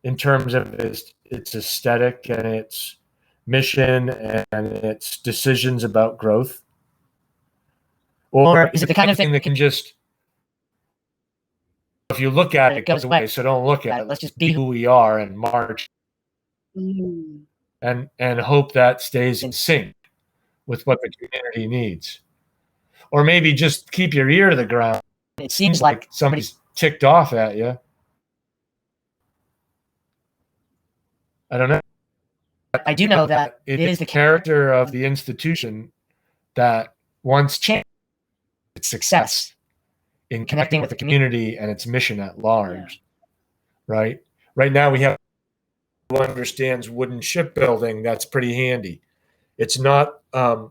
in terms of its aesthetic and its mission and its decisions about growth? Or is it the kind of thing that can just, if you look at it, it goes away, so don't look at it. Let's just be who we are and march and hope that stays in sync with what the community needs. Or maybe just keep your ear to the ground. It seems like somebody's ticked off at you. I don't know. I do know that it is the character of the institution that wants change, its success in connecting with the community and its mission at large, right? Right now we have who understands wooden shipbuilding. That's pretty handy. It's not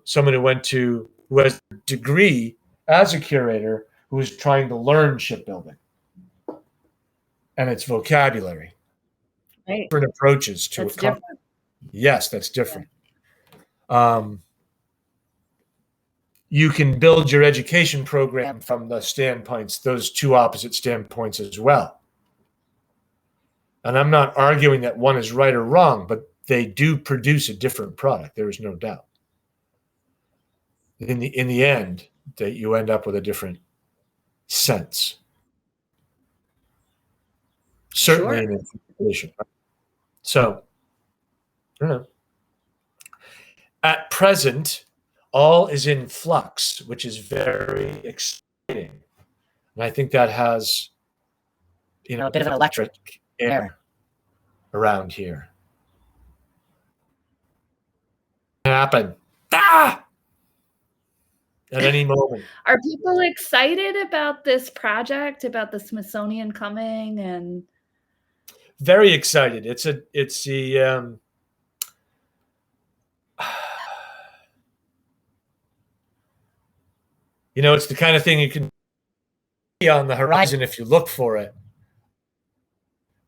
someone who has a degree as a curator who is trying to learn shipbuilding and its vocabulary. Right. Different approaches to it. Yes, that's different. You can build your education program from those two opposite standpoints as well. And I'm not arguing that one is right or wrong, but they do produce a different product. There is no doubt. In the end, that you end up with a different sense. Certainly in information. So, I don't know. At present, all is in flux, which is very exciting. And I think that has, a bit of an electric air around here. Happen. At any moment. Are people excited about this project, about the Smithsonian coming? And very excited. It's the kind of thing you can see on the horizon if you look for it.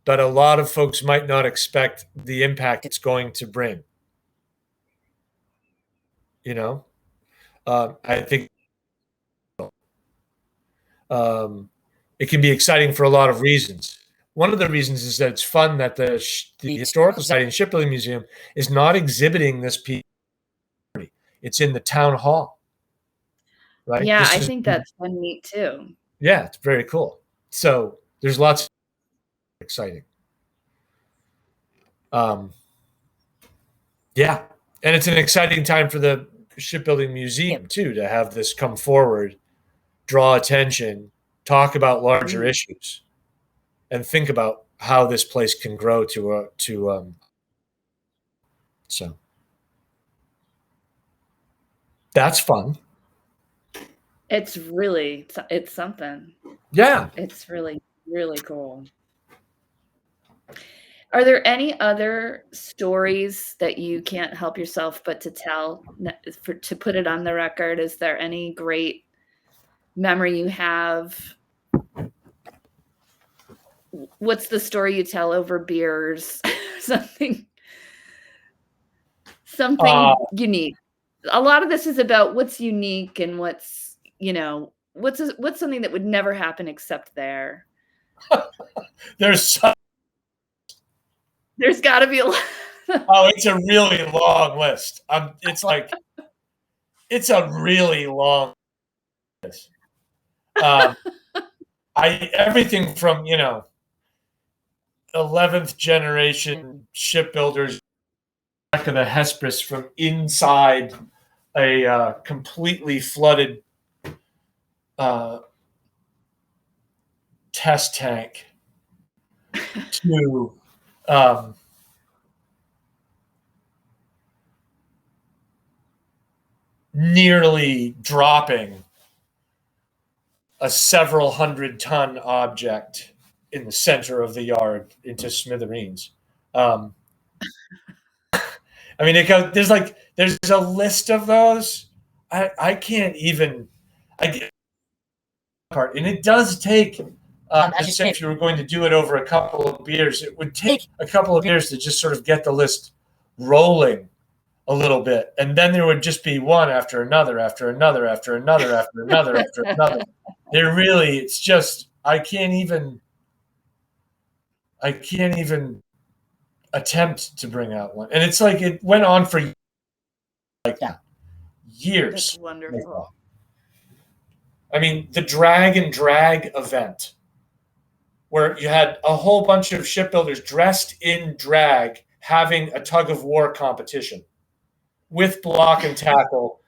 But a lot of folks might not expect the impact it's going to bring. I think it can be exciting for a lot of reasons. One of the reasons is that it's fun that the Historical Society and Shipbuilding Museum is not exhibiting this piece. It's in the town hall. Right? Yeah, I think that's neat too. Yeah, it's very cool. So there's lots of exciting. Yeah. And it's an exciting time for the Shipbuilding Museum too, to have this come forward, draw attention, talk about larger issues, and think about how this place can grow so that's fun. It's something. Yeah. It's really, really cool. Are there any other stories that you can't help yourself but to tell, to put it on the record? Is there any great memory you have? What's the story you tell over beers? Something unique. A lot of this is about what's unique and what's something that would never happen except there. There's got to be a lot. It's a really long list. It's a really long list. Everything from 11th generation shipbuilders back of the Hesperus from inside a completely flooded test tank to nearly dropping a several 100-ton object in the center of the yard into smithereens. There's a list of those. I can't even. I get part, and it does take. If you were going to do it over a couple of beers, it would take a couple of beers to just sort of get the list rolling a little bit, and then there would just be one after another, after another, after another, after another, after another. It's just I can't even attempt to bring out one, and it's like it went on for years. That's wonderful. The drag and drag event, where you had a whole bunch of shipbuilders dressed in drag having a tug of war competition with block and tackle,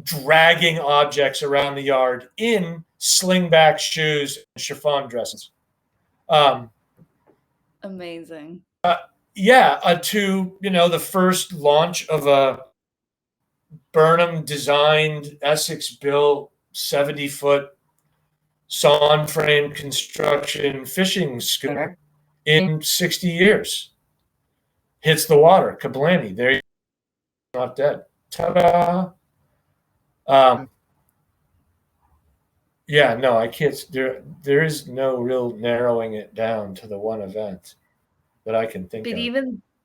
dragging objects around the yard in slingback shoes and chiffon dresses. Amazing. To the first launch of a Burnham-designed, Essex-built 70-foot sawn frame construction fishing schooner in 60 years. Hits the water. Kablammy. There you go. Not dead. Ta-da. I can't. There is no real narrowing it down to the one event that I can think of. But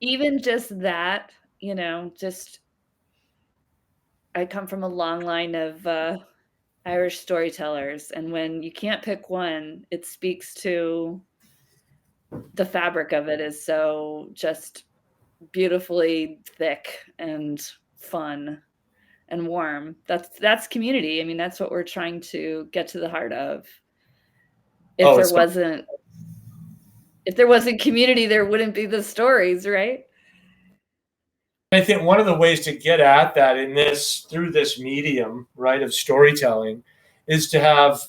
even just that, I come from a long line of Irish storytellers, and when you can't pick one, it speaks to the fabric of it is so just beautifully thick and fun and warm. That's community. That's what we're trying to get to the heart of. If there wasn't community, there wouldn't be the stories, right? I think one of the ways to get at that through this medium, right, of storytelling, is to have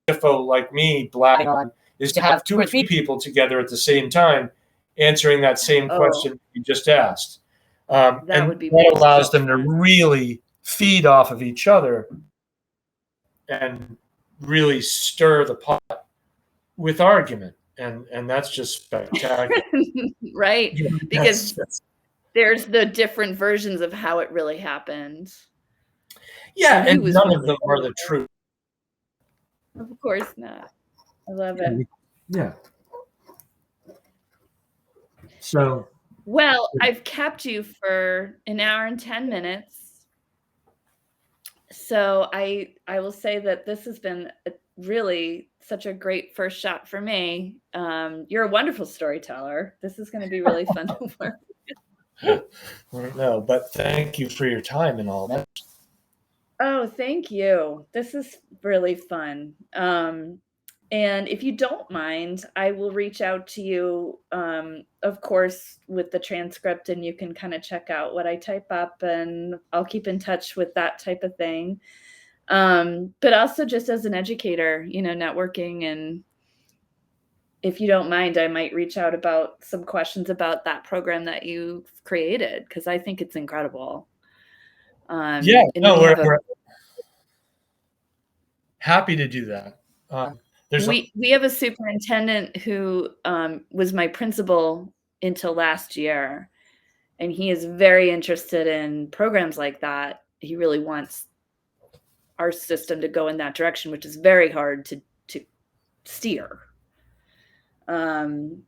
like me, Black on, is to have 2 or 3 people together at the same time answering that same question you just asked. That allows them to really feed off of each other and really stir the pot with argument. And that's just spectacular. Right. Because there's the different versions of how it really happened. Yeah, he and was none really of them are the truth. Of course not. I love it. Yeah. So, Well, I've kept you for an hour and 10 minutes. So I will say that this has been really such a great first shot for me. You're a wonderful storyteller. This is going to be really fun to work. no, but thank you for your time and all that. Oh, thank you. This is really fun. And if you don't mind, I will reach out to you, of course, with the transcript, and you can kind of check out what I type up, and I'll keep in touch with that type of thing. But also just as an educator, networking, and if you don't mind, I might reach out about some questions about that program that you've created, because I think it's incredible. Yeah, no, we're happy to do that. We have a superintendent who was my principal until last year, and he is very interested in programs like that. He really wants our system to go in that direction, which is very hard to steer. And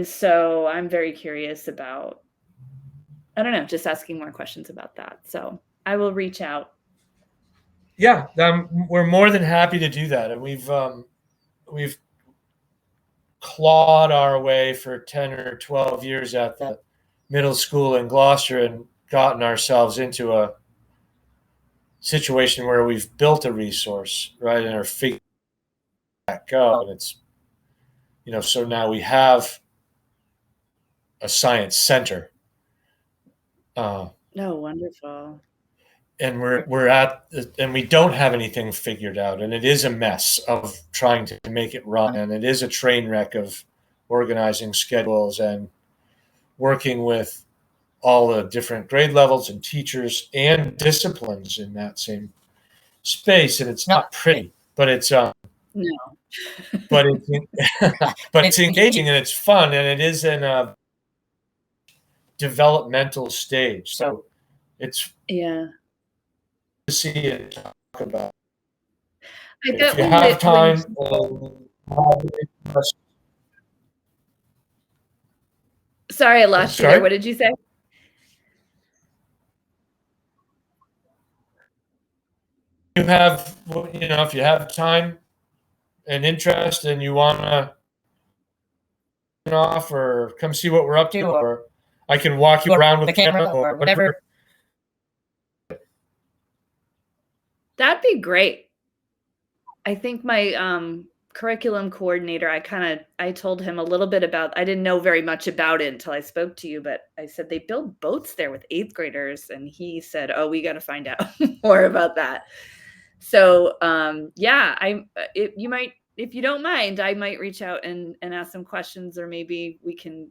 so I'm very curious about, I don't know, just asking more questions about that. So I will reach out. Yeah, we're more than happy to do that, and we've clawed our way for 10 or 12 years at the middle school in Gloucester and gotten ourselves into a situation where we've built a resource, right, and are figuring that go. And it's, so now we have a science center. Wonderful. And and we don't have anything figured out, and it is a mess of trying to make it run, and it is a train wreck of organizing schedules and working with all the different grade levels and teachers and disciplines in that same space. And it's not pretty, but it's no, but it's but it's engaging and it's fun, and it is in a developmental stage. So it's to see it, talk about. If you have time, sorry, I lost you there. What did you say? If you have time and interest and you want to off or come see what we're up to, or I can walk you around with the camera or whatever. That'd be great. I think my curriculum coordinator, I told him a little bit about, I didn't know very much about it until I spoke to you, but I said they build boats there with 8th graders. And he said, oh, we got to find out more about that. So if you don't mind, I might reach out and ask some questions, or maybe we can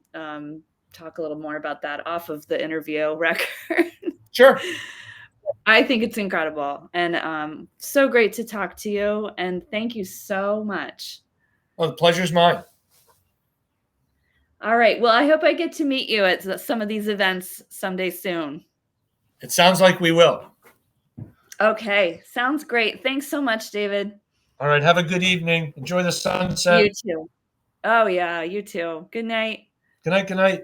talk a little more about that off of the interview record. Sure. I think it's incredible, and so great to talk to you, and thank you so much. Well, the pleasure's mine. All right. Well, I hope I get to meet you at some of these events someday soon. It sounds like we will. Okay. Sounds great. Thanks so much, David. All right. Have a good evening. Enjoy the sunset. You too. Oh, yeah. You too. Good night. Good night. Good night.